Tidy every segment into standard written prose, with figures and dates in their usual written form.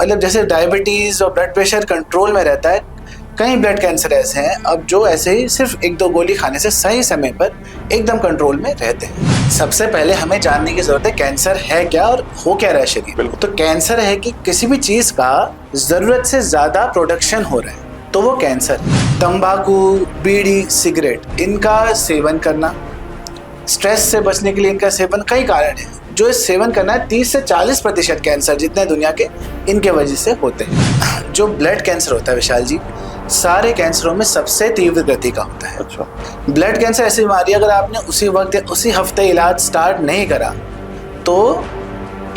मतलब जैसे डायबिटीज और ब्लड प्रेशर कंट्रोल में रहता है, कई ब्लड कैंसर ऐसे हैं अब जो ऐसे ही सिर्फ 1-2 गोली खाने से सही समय पर एकदम कंट्रोल में रहते हैं। सबसे पहले हमें जानने की जरूरत है कैंसर है क्या और हो क्या रहा है शरीर। तो कैंसर है कि किसी भी चीज का जरूरत से ज्यादा प्रोडक्शन हो रहा है, तो वो कैंसर है। तंबाकू, बीड़ी, सिगरेट, इनका सेवन करना, स्ट्रेस से बचने के लिए इनका सेवन, कई कारण है जो इस सेवन करना है। 30 से 40% कैंसर जितने दुनिया के इनके वजह से होते हैं। जो ब्लड कैंसर होता है विशाल जी, सारे कैंसरों में सबसे तीव्र गति का होता है। अच्छा। ब्लड कैंसर ऐसी बीमारी, अगर आपने उसी वक्त या उसी हफ्ते इलाज स्टार्ट नहीं करा तो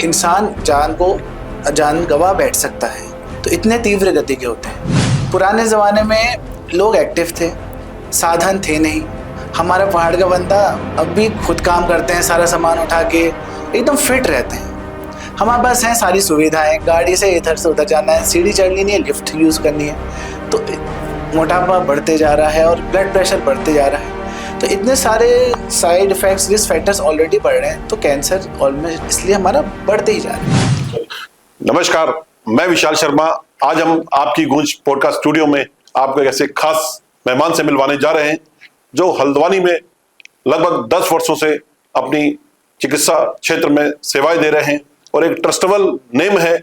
इंसान जान गवा बैठ सकता है। तो इतने तीव्र गति के होते हैं। पुराने ज़माने में लोग एक्टिव थे, साधन थे नहीं। हमारा पहाड़ का बंदा अब भी खुद काम करते हैं, सारा सामान उठा के एकदम फिट रहते हैं। हमारे पास हैं सारी सुविधाएं, गाड़ी से इधर से उधर जाना है, सीढ़ी चढ़नी नहीं है, लिफ्ट यूज़ करनी है। तो मोटापा बढ़ते जा रहा है और ब्लड प्रेशर बढ़ते जा रहा है। तो इतने सारे side effects, risk factors already बढ़ रहे हैं, तो कैंसर ऑलमोस्ट इसलिए हमारा बढ़ते ही जा रहा है। नमस्कार, मैं विशाल शर्मा। आज हम आपकी गूंज पॉडकास्ट स्टूडियो में आपको एक ऐसे खास मेहमान से मिलवाने जा रहे हैं जो हल्द्वानी में लगभग 10 वर्षों से अपनी चिकित्सा क्षेत्र में सेवाएं दे रहे हैं और एक ट्रस्टेबल नेम है।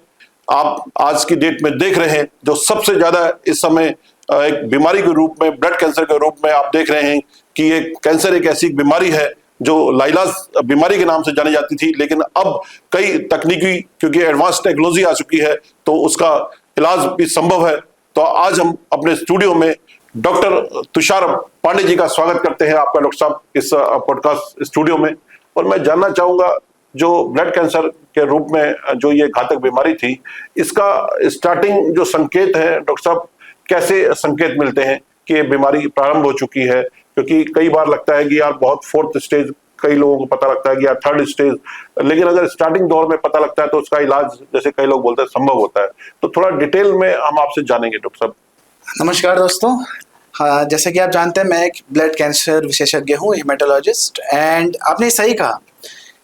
आप आज की डेट में देख रहे हैं जो सबसे ज्यादा इस समय एक बीमारी के रूप में, ब्लड कैंसर के रूप में आप देख रहे हैं कि ये कैंसर एक ऐसी बीमारी है जो लाइलाज बीमारी के नाम से जानी जाती थी, लेकिन अब कई तकनीकी, क्योंकि एडवांस टेक्नोलॉजी आ चुकी है तो उसका इलाज भी संभव है। तो आज हम अपने स्टूडियो में डॉक्टर तुषार पांडे जी का स्वागत करते हैं, आपका डॉक्टर साहब, इस पॉडकास्ट स्टूडियो में। और मैं जानना चाहूंगा, जो ब्लड कैंसर के रूप में जो ये घातक बीमारी थी, इसका स्टार्टिंग जो संकेत है डॉक्टर साहब, कैसे संकेत मिलते हैं कि ये बीमारी प्रारंभ हो चुकी है? क्योंकि कई बार लगता है कि यार बहुत 4th स्टेज, कई लोगों को पता लगता है कि यार 3rd स्टेज, लेकिन अगर स्टार्टिंग दौर में पता लगता है तो उसका इलाज, जैसे कई लोग बोलते हैं, संभव होता है। तो थोड़ा डिटेल में हम आपसे जानेंगे डॉक्टर साहब। नमस्कार दोस्तों। हाँ, जैसे कि आप जानते हैं मैं एक ब्लड कैंसर विशेषज्ञ हूँ, हेमेटोलॉजिस्ट। एंड आपने सही कहा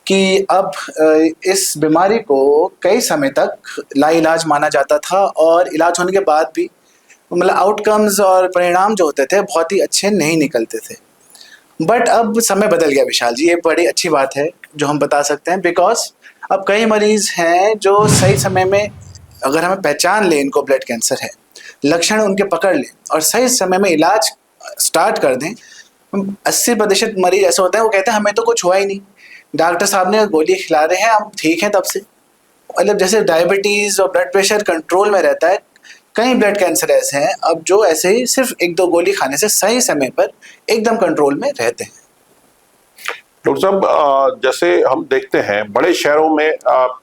कि अब इस बीमारी को कई समय तक लाइलाज माना जाता था और इलाज होने के बाद भी मतलब आउटकम्स और परिणाम जो होते थे बहुत ही अच्छे नहीं निकलते थे। बट अब समय बदल गया विशाल जी, ये बड़ी अच्छी बात है जो हम बता सकते हैं। बिकॉज अब कई मरीज हैं जो सही समय में, अगर हमें पहचान लें इनको ब्लड कैंसर है, लक्षण उनके पकड़ लें और सही समय में इलाज स्टार्ट कर दें, 80% मरीज ऐसे होते हैं वो कहते हैं हमें तो कुछ हुआ ही नहीं, डॉक्टर साहब ने गोली खिला रहे हैं, हम ठीक हैं तब से। मतलब जैसे डायबिटीज और ब्लड प्रेशर कंट्रोल में रहता है, कई ब्लड कैंसर ऐसे हैं अब जो ऐसे ही सिर्फ 1-2 गोली खाने से सही समय पर एकदम कंट्रोल में रहते हैं। डॉक्टर साहब, जैसे हम देखते हैं बड़े शहरों में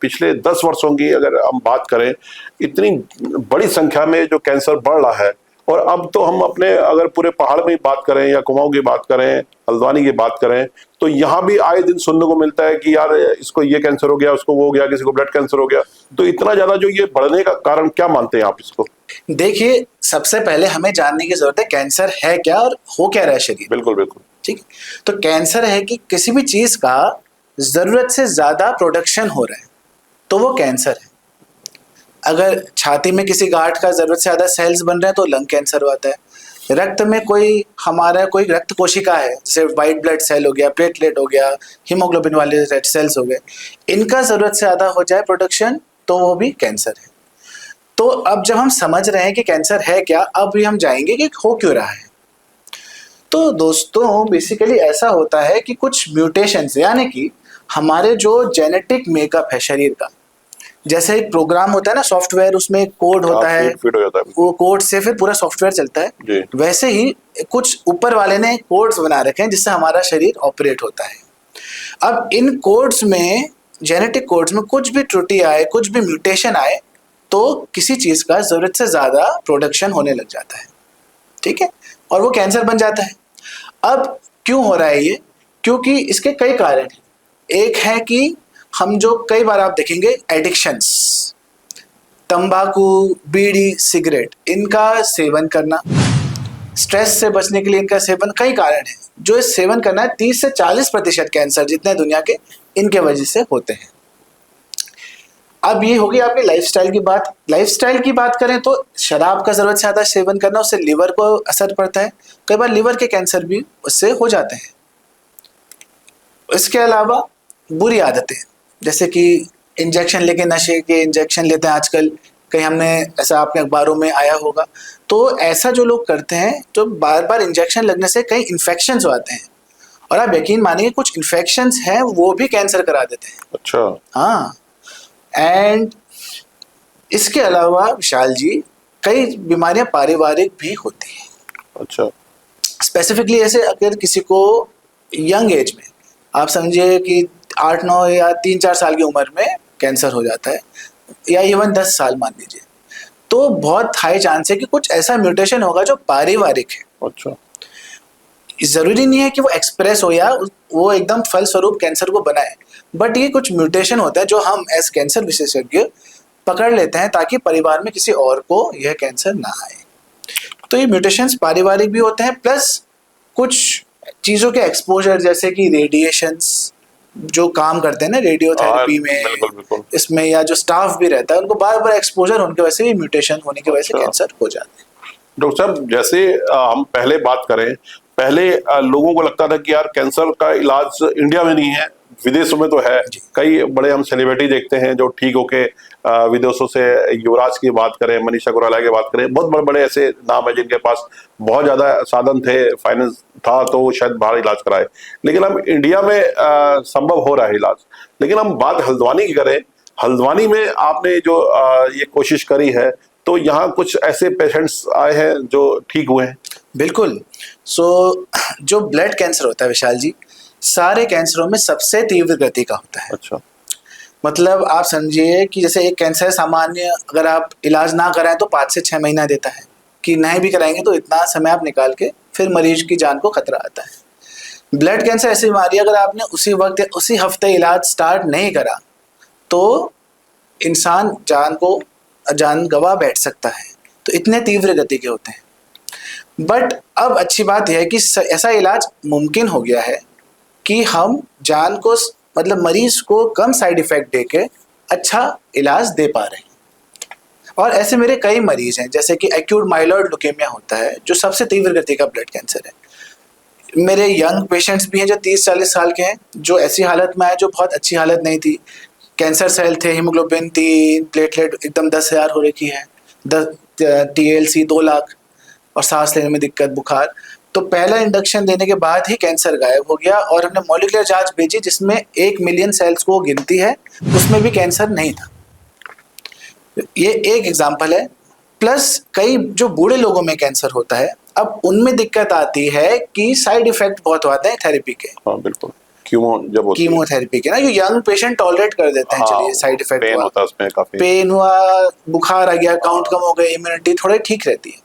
पिछले 10 वर्षों की अगर हम बात करें, इतनी बड़ी संख्या में जो कैंसर बढ़ रहा है। और अब तो हम अपने अगर पूरे पहाड़ में बात करें या कुमाऊं की बात करें, हल्द्वानी की बात करें, तो यहाँ भी आए दिन सुनने को मिलता है कि यार इसको ये कैंसर हो गया, उसको वो हो गया, किसी को ब्लड कैंसर हो गया। तो इतना ज्यादा जो ये बढ़ने का कारण क्या मानते हैं आप इसको? देखिए, सबसे पहले हमें जानने की जरूरत है कैंसर है क्या और हो क्या रहा है शरीर। बिल्कुल बिल्कुल ठीक। तो कैंसर है कि किसी भी चीज का जरूरत से ज्यादा प्रोडक्शन हो रहा है, तो वो कैंसर है। अगर छाती में किसी गांठ का जरूरत से ज्यादा सेल्स बन रहे हैं तो लंग कैंसर होता है। रक्त में कोई रक्त कोशिका है, जैसे व्हाइट ब्लड सेल हो गया, प्लेटलेट हो गया, हीमोग्लोबिन वाले रेड सेल्स हो गए, इनका जरूरत से ज्यादा हो जाए प्रोडक्शन तो वो भी कैंसर है। तो अब जब हम समझ रहे हैं कि कैंसर है क्या, अब भी हम जाएंगे कि हो क्यों रहा है। तो दोस्तों बेसिकली ऐसा होता है कि कुछ म्यूटेशंस, यानी कि हमारे जो जेनेटिक मेकअप है शरीर का, जैसे एक प्रोग्राम होता है ना सॉफ्टवेयर, उसमें एक कोड होता है, वो कोड से फिर पूरा सॉफ्टवेयर चलता है, वैसे ही कुछ ऊपर वाले ने कोड्स बना रखे हैं जिससे हमारा शरीर ऑपरेट होता है। अब इन कोड्स में, जेनेटिक कोड्स में कुछ भी त्रुटि आए, कुछ भी म्यूटेशन आए तो किसी चीज का जरूरत से ज्यादा प्रोडक्शन होने लग जाता है, ठीक है, और वो कैंसर बन जाता है। अब क्यों हो रहा है ये? क्योंकि इसके कई कारण हैं। एक है कि हम जो कई बार आप देखेंगे एडिक्शंस, तंबाकू, बीड़ी, सिगरेट, इनका सेवन करना, स्ट्रेस से बचने के लिए इनका सेवन, कई कारण है जो इस सेवन करना है। 30 से 40% कैंसर जितने दुनिया के इनके वजह से होते हैं। अब ये होगी आपकी लाइफस्टाइल की बात। लाइफस्टाइल की बात करें तो शराब का ज़रूरत से ज़्यादा सेवन करना, उससे लिवर को असर पड़ता है, कई बार लिवर के कैंसर भी उससे हो जाते हैं। इसके अलावा बुरी आदतें, जैसे कि इंजेक्शन लेके, नशे के इंजेक्शन लेते हैं आजकल, कहीं हमने ऐसा आपके अखबारों में आया होगा। तो ऐसा जो लोग करते हैं, तो बार बार इंजेक्शन लगने से कई इन्फेक्शंस हो आते हैं, और आप यकीन मानिए कुछ इन्फेक्शंस हैं वो भी कैंसर करा देते हैं। अच्छा। हाँ, एंड इसके अलावा विशाल जी, कई बीमारियां पारिवारिक भी होती हैं। अच्छा। स्पेसिफिकली ऐसे अगर किसी को यंग एज में, आप समझिए कि 8-9 या 3-4 साल की उम्र में कैंसर हो जाता है, या इवन 10 साल मान लीजिए, तो बहुत हाई चांस है कि कुछ ऐसा म्यूटेशन होगा जो पारिवारिक है। अच्छा। जरूरी नहीं है कि वो एक्सप्रेस हो या वो एकदम फलस्वरूप कैंसर को बनाए, बट ये कुछ म्यूटेशन होता है जो हम एज कैंसर विशेषज्ञ पकड़ लेते हैं ताकि परिवार में किसी और को यह कैंसर ना आए। तो ये म्यूटेशंस पारिवारिक भी होते हैं, प्लस कुछ चीज़ों के एक्सपोजर, जैसे कि रेडिएशंस जो काम करते हैं ना रेडियोथेरेपी में, बिल्कुल बिल्कुल। इसमें, या जो स्टाफ भी रहता है उनको बार बार एक्सपोजर होने की वजह से भी, म्यूटेशन होने की वजह से कैंसर हो जाता है। डॉक्टर साहब, जैसे हम पहले बात करें, पहले लोगों को लगता था कि यार कैंसर का इलाज इंडिया में नहीं है, विदेशों में तो है। कई बड़े हम सेलिब्रिटी देखते हैं जो ठीक होके विदेशों से, युवराज की बात करें, मनीषा कोइराला की बात करें, बहुत बड़े बड़े ऐसे नाम है जिनके पास बहुत ज्यादा साधन थे, फाइनेंस था, तो वो शायद बाहर इलाज कराए। लेकिन हम इंडिया में संभव हो रहा है इलाज। लेकिन हम बात हल्द्वानी की करें, हल्द्वानी में आपने जो ये कोशिश करी है, तो यहाँ कुछ ऐसे पेशेंट्स आए हैं जो ठीक हुए हैं? बिल्कुल। जो ब्लड कैंसर होता है विशाल जी, सारे कैंसरों में सबसे तीव्र गति का होता है। अच्छा। मतलब आप समझिए कि जैसे एक कैंसर सामान्य अगर आप इलाज ना कराएं तो 5 से 6 महीना देता है, कि नहीं भी कराएंगे तो इतना समय आप निकाल के फिर मरीज की जान को खतरा आता है। ब्लड कैंसर ऐसी बीमारी, अगर आपने उसी वक्त उसी हफ्ते इलाज स्टार्ट नहीं करा तो इंसान जान गवा बैठ सकता है। तो इतने तीव्र गति के होते हैं। बट अब अच्छी बात यह है कि ऐसा इलाज मुमकिन हो गया है कि हम जान को, मतलब मरीज को कम साइड इफेक्ट देके अच्छा इलाज दे पा रहे हैं। और ऐसे मेरे कई मरीज हैं, जैसे कि एक्यूट माइलॉइड ल्यूकेमिया होता है जो सबसे तीव्र गति का ब्लड कैंसर है। मेरे यंग पेशेंट्स भी हैं जो 30-40 साल के हैं, जो ऐसी हालत में आए जो बहुत अच्छी हालत नहीं थी, कैंसर सेल थे, हीमोग्लोबिन 3, प्लेटलेट एकदम 10,000 हो रखी है, TLC 2 लाख, और सांस लेने में दिक्कत, बुखार। तो पहला इंडक्शन देने के बाद ही कैंसर गायब हो गया, और हमने मॉलिक्यूलर जांच भेजी जिसमें 1 मिलियन सेल्स को गिनती है, उसमें भी कैंसर नहीं था। ये एक एग्जाम्पल है। प्लस कई जो बूढ़े लोगों में कैंसर होता है, अब उनमें दिक्कत आती है कि साइड इफेक्ट बहुत आते हैं थेरेपी के। हाँ बिल्कुल, कीमोथेरेपी के ना, जो यंग पेशेंट टॉलरेट कर देते हैं, चलिए साइड इफेक्ट पेन होता है उसमें, काफी पेन हुआ, बुखार आ गया, काउंट कम हो गया, इम्यूनिटी थोड़ी ठीक रहती है।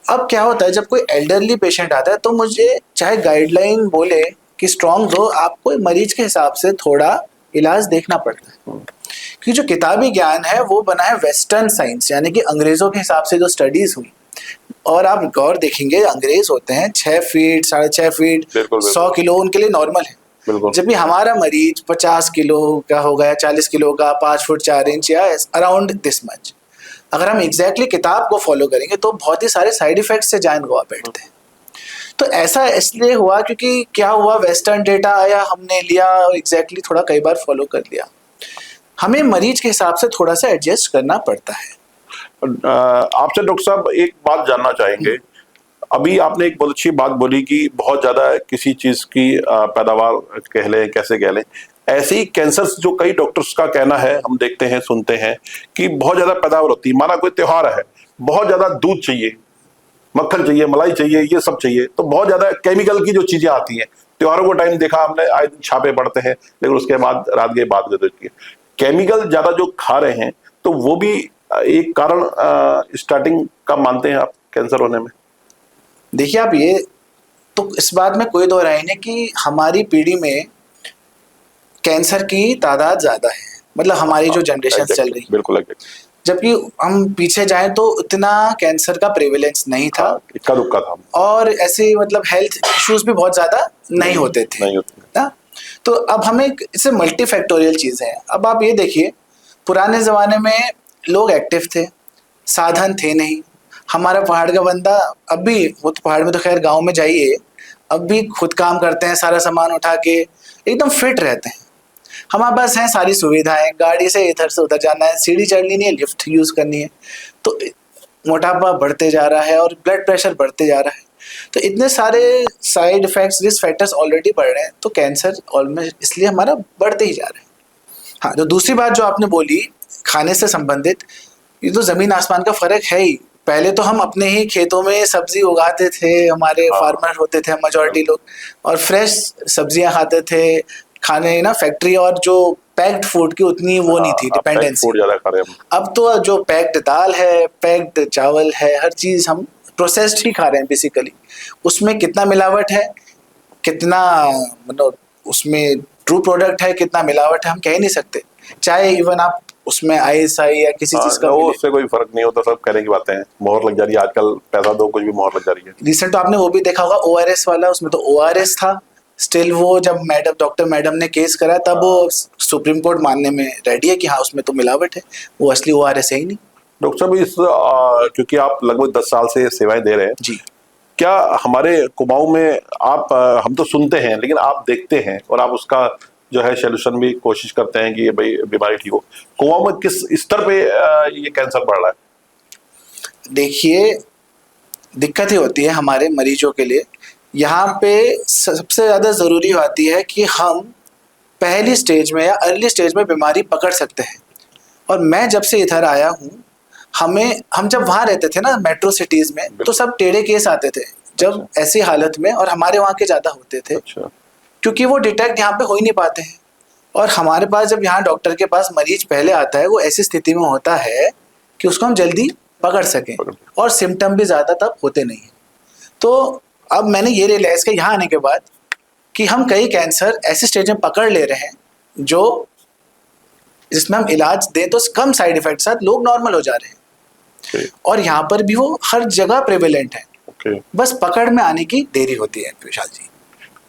अब क्या होता है, जब कोई एल्डरली पेशेंट आता है तो मुझे चाहे गाइडलाइन बोले कि स्ट्रॉन्ग दो, आपको मरीज के हिसाब से थोड़ा इलाज देखना पड़ता है। क्योंकि जो किताबी ज्ञान है वो बना है वेस्टर्न साइंस, यानी कि अंग्रेजों के हिसाब से जो स्टडीज हुई। और आप गौर देखेंगे, अंग्रेज होते हैं 6 फीट 6.5 फीट, 100 किलो उनके लिए नॉर्मल है। जब भी हमारा मरीज 50 किलो का होगा या 40 किलो का, 5 फुट 4 इंच या अराउंड दिस मच, अगर हम एग्जैक्टली किताब को फॉलो करेंगे तो बहुत ही सारे साइड इफेक्ट से जान गवा बैठते हैं। तो ऐसा इसलिए हुआ क्योंकि क्या हुआ, वेस्टर्न डेटा आया, हमने लिया और एग्जैक्टली थोड़ा कई बार फॉलो कर लिया। हमें मरीज के हिसाब से थोड़ा सा एडजस्ट करना पड़ता है। आपसे डॉक्टर साहब एक बात जानना चाहेंगे। अभी आपने एक बहुत अच्छी बात बोली कि बहुत ज्यादा किसी चीज की पैदावार कह लें, कैसे कह लें, ऐसे ही कैंसर जो कई डॉक्टर्स का कहना है, हम देखते हैं सुनते हैं कि बहुत ज्यादा पैदावार होती है। माना कोई त्योहार है, बहुत ज्यादा दूध चाहिए, मक्खन चाहिए, मलाई चाहिए, ये सब चाहिए, तो बहुत ज्यादा केमिकल की जो चीजें आती हैं। त्योहारों को टाइम देखा हमने, आए छापे पड़ते हैं, लेकिन उसके बाद रात के बाद केमिकल ज्यादा जो खा रहे हैं, तो वो भी एक कारण स्टार्टिंग का मानते हैं आप कैंसर होने में? देखिए, आप ये तो इस बात में कोई दो राय नहीं कि हमारी पीढ़ी में कैंसर की तादाद ज्यादा है, मतलब हमारी जो जनरेशन चल रही है। बिल्कुल। जबकि हम पीछे जाएं तो उतना कैंसर का प्रेवलेंस नहीं था, इक्का दुक्का था, और ऐसे मतलब हेल्थ इश्यूज भी बहुत ज्यादा नहीं होते थे ना। तो अब हमें इससे मल्टी फैक्टोरियल चीजें हैं। अब आप ये देखिए, पुराने ज़माने में लोग एक्टिव थे, साधन थे नहीं। हमारा पहाड़ का बंदा अब भी, वो तो पहाड़ में तो खैर गांव में जाइए, अब भी खुद काम करते हैं, सारा सामान उठा के एकदम फिट रहते हैं। हमारे पास हैं सारी सुविधाएं, गाड़ी से इधर से उधर जाना है, सीढ़ी चढ़नी नहीं है, लिफ्ट यूज़ करनी है। तो मोटापा बढ़ते जा रहा है और ब्लड प्रेशर बढ़ते जा रहा है। तो इतने सारे side effects, risk factors already बढ़ रहे हैं, तो कैंसर ऑलमोस्ट इसलिए हमारा बढ़ते ही जा रहा है। हाँ, तो दूसरी बात जो आपने बोली खाने से संबंधित, ये तो ज़मीन आसमान का फ़र्क है ही। पहले तो हम अपने ही खेतों में सब्जी उगाते थे, हमारे फार्मर होते थे मेजॉरिटी लोग, और फ्रेश सब्जियां खाते थे। खाने ना फैक्ट्री और जो पैक्ड फूड की उतनी वो नहीं थी डिपेंडेंसी। फूड ज्यादा खा रहे हैं हम। अब तो जो पैक्ड दाल है, पैक्ड चावल है, हर चीज़ हम प्रोसेस्ड ही खा रहे हैं बेसिकली। उसमें कितना मिलावट है, कितना मतलब उसमें ट्रू प्रोडक्ट है, कितना मिलावट है, हम कह ही नहीं सकते। चाहे इवन आप उसमें ISI या किसी चीज़ का वो उससे कोई फर्क नहीं होता, सब कहने की बातें हैं। मोहर लग जा रही है आजकल, पैसा दो कुछ भी मोहर लग जा रही है। रिसेंट तो आपने वो भी देखा होगा ORS वाला, उसमें तो ORS था। स्टिल वो जब डॉक्टर मैडम ने केस करा तब वो सुप्रीम कोर्ट मानने में रेडी है कि हाँ उसमें तो मिलावट है, वो असली ORS है ही नहीं। डॉक्टर साहब, इस क्योंकि आप लगभग 10 साल से सेवाएं दे रहे हैं जी, क्या हमारे कुमाऊं में आप हम तो सुनते हैं लेकिन आप देखते हैं और आप उसका जो है सोल्यूशन भी कोशिश करते हैं कि ये भाई बीमारी ठीक हो। कुमाऊं में किस स्तर पे ये कैंसर बढ़ रहा है? देखिए दिक्कत ही होती है हमारे मरीजों के लिए। यहाँ पे सबसे ज़्यादा ज़रूरी होती है कि हम पहली स्टेज में या अर्ली स्टेज में बीमारी पकड़ सकते हैं। और मैं जब से इधर आया हूँ, हम जब वहाँ रहते थे ना मेट्रो सिटीज़ में, तो सब टेढ़े केस आते थे जब ऐसी हालत में, और हमारे वहाँ के ज़्यादा होते थे। अच्छा। क्योंकि वो डिटेक्ट यहाँ पे हो ही नहीं पाते हैं। और हमारे पास जब यहाँ डॉक्टर के पास मरीज पहले आता है, वो ऐसी स्थिति में होता है कि उसको हम जल्दी पकड़ सकें, और सिम्टम भी ज़्यादा तब होते नहीं हैं। तो अब मैंने ये रियलाइज़ किया यहाँ आने के बाद कि हम कई कैंसर ऐसी स्टेज में पकड़ ले रहे हैं जो जिसमें हम इलाज दें तो कम साइड इफेक्ट के साथ लोग नॉर्मल हो जा रहे हैं। और यहाँ पर भी वो हर जगह प्रेवेलेंट है, बस पकड़ में आने की देरी होती है। विशाल जी,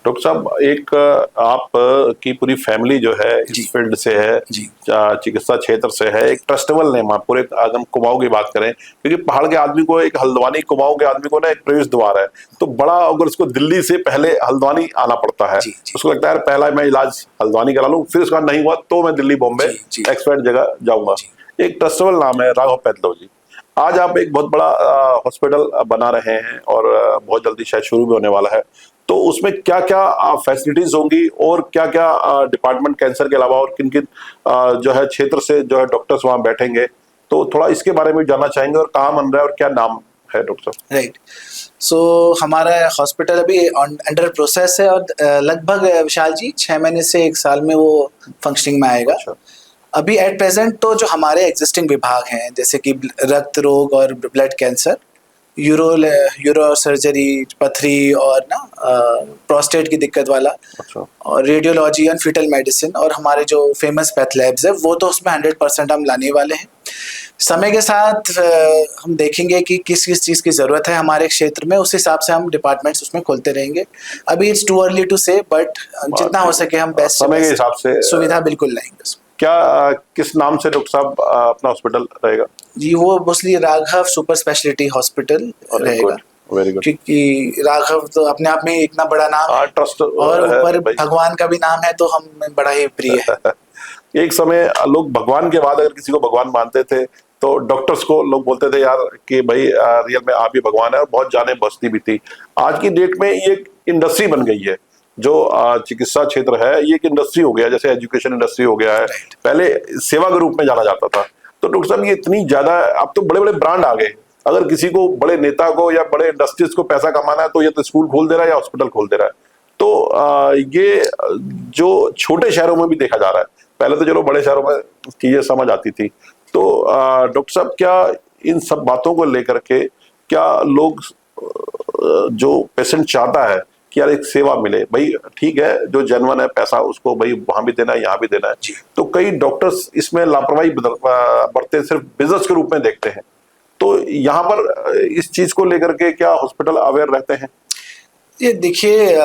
डॉक्टर साहब, एक आप की पूरी फैमिली जो है इस फील्ड से है, चिकित्सा क्षेत्र से है, एक ट्रस्टेबल नेम है पूरे। अगर हम कुमाऊं की बात करें, क्योंकि पहाड़ के आदमी को, एक हल्द्वानी कुमाऊं के आदमी को ना एक प्रवेश द्वार है, तो बड़ा अगर उसको दिल्ली से पहले हल्द्वानी आना पड़ता है, उसको लगता है पहला मैं इलाज हल्द्वानी करा लूं, फिर उसका नहीं हुआ तो मैं दिल्ली बॉम्बे एक्सपर्ट जगह जाऊंगा। एक ट्रस्टेबल नाम है राघव पैथलॉजी जी। आज आप एक बहुत बड़ा हॉस्पिटल बना रहे हैं और बहुत जल्दी शायद शुरू भी होने वाला है, तो उसमें क्या क्या फैसिलिटीज होंगी और क्या क्या डिपार्टमेंट कैंसर के अलावा और किन किन जो है क्षेत्र से जो है डॉक्टर्स वहां बैठेंगे, तो थोड़ा इसके बारे में जानना चाहेंगे और कहाँ बन रहा है और क्या नाम है डॉक्टर साहब? राइट। सो हमारा हॉस्पिटल अभी अंडर प्रोसेस है और लगभग विशाल जी 6 महीने से 1 साल में वो फंक्शनिंग में आएगा। अच्छा। अभी एट प्रेजेंट तो जो हमारे एग्जिस्टिंग विभाग हैं, जैसे कि रक्त रोग और ब्लड कैंसर, यूरो सर्जरी, पथरी और ना प्रोस्टेट की दिक्कत वाला, अच्छा। और रेडियोलॉजी एंड फीटल मेडिसिन, और हमारे जो फेमस पैथ लैब्स है वो तो उसमें 100% हम लाने वाले हैं। समय के साथ हम देखेंगे कि किस किस चीज़ की ज़रूरत है हमारे क्षेत्र में, उस हिसाब से हम डिपार्टमेंट्स उसमें खोलते रहेंगे। अभी इट्स टू अर्ली टू से, बट जितना हो सके हम बेस्ट समय के हिसाब से सुविधा बिल्कुल लाएंगे। क्या किस नाम से डॉक्टर साहब अपना हॉस्पिटल रहेगा? जी, वो mostly Raghav super speciality hospital रहेगा। Very good. क्योंकि राघव तो अपने आप में इतना बड़ा नाम है, ट्रस्ट, और ऊपर भगवान का भी नाम है, तो हम बड़ा ही प्रिय है। एक समय लोग भगवान के बाद अगर किसी को भगवान मानते थे तो डॉक्टर्स को लोग बोलते थे यार कि भाई रियल में आप ही भगवान है, और बहुत जाने बसती भी थी। आज की डेट में ये एक इंडस्ट्री बन गई है, जो चिकित्सा क्षेत्र है ये एक इंडस्ट्री हो गया, जैसे एजुकेशन इंडस्ट्री हो गया है। पहले सेवा के रूप में जाना जाता था, तो डॉक्टर साहब ये इतनी ज्यादा, अब तो बड़े बड़े ब्रांड आ गए। अगर किसी को, बड़े नेता को या बड़े इंडस्ट्रीज को पैसा कमाना है तो ये तो स्कूल खोल दे रहा है या हॉस्पिटल खोल दे रहा है। तो ये जो छोटे शहरों में भी देखा जा रहा है, पहले तो चलो बड़े शहरों में चीजें समझ आती थी। तो डॉक्टर साहब, क्या इन सब बातों को लेकर के क्या लोग, जो पेशेंट चाहता है कि यार एक सेवा मिले, भाई ठीक है जो जेन्युइन है पैसा उसको भाई वहां भी देना है यहाँ भी देना है, तो कई डॉक्टर्स इसमें लापरवाही बरतते, सिर्फ बिजनेस के रूप में देखते हैं, तो यहाँ पर इस चीज को लेकर के क्या हॉस्पिटल अवेयर रहते हैं? ये देखिए,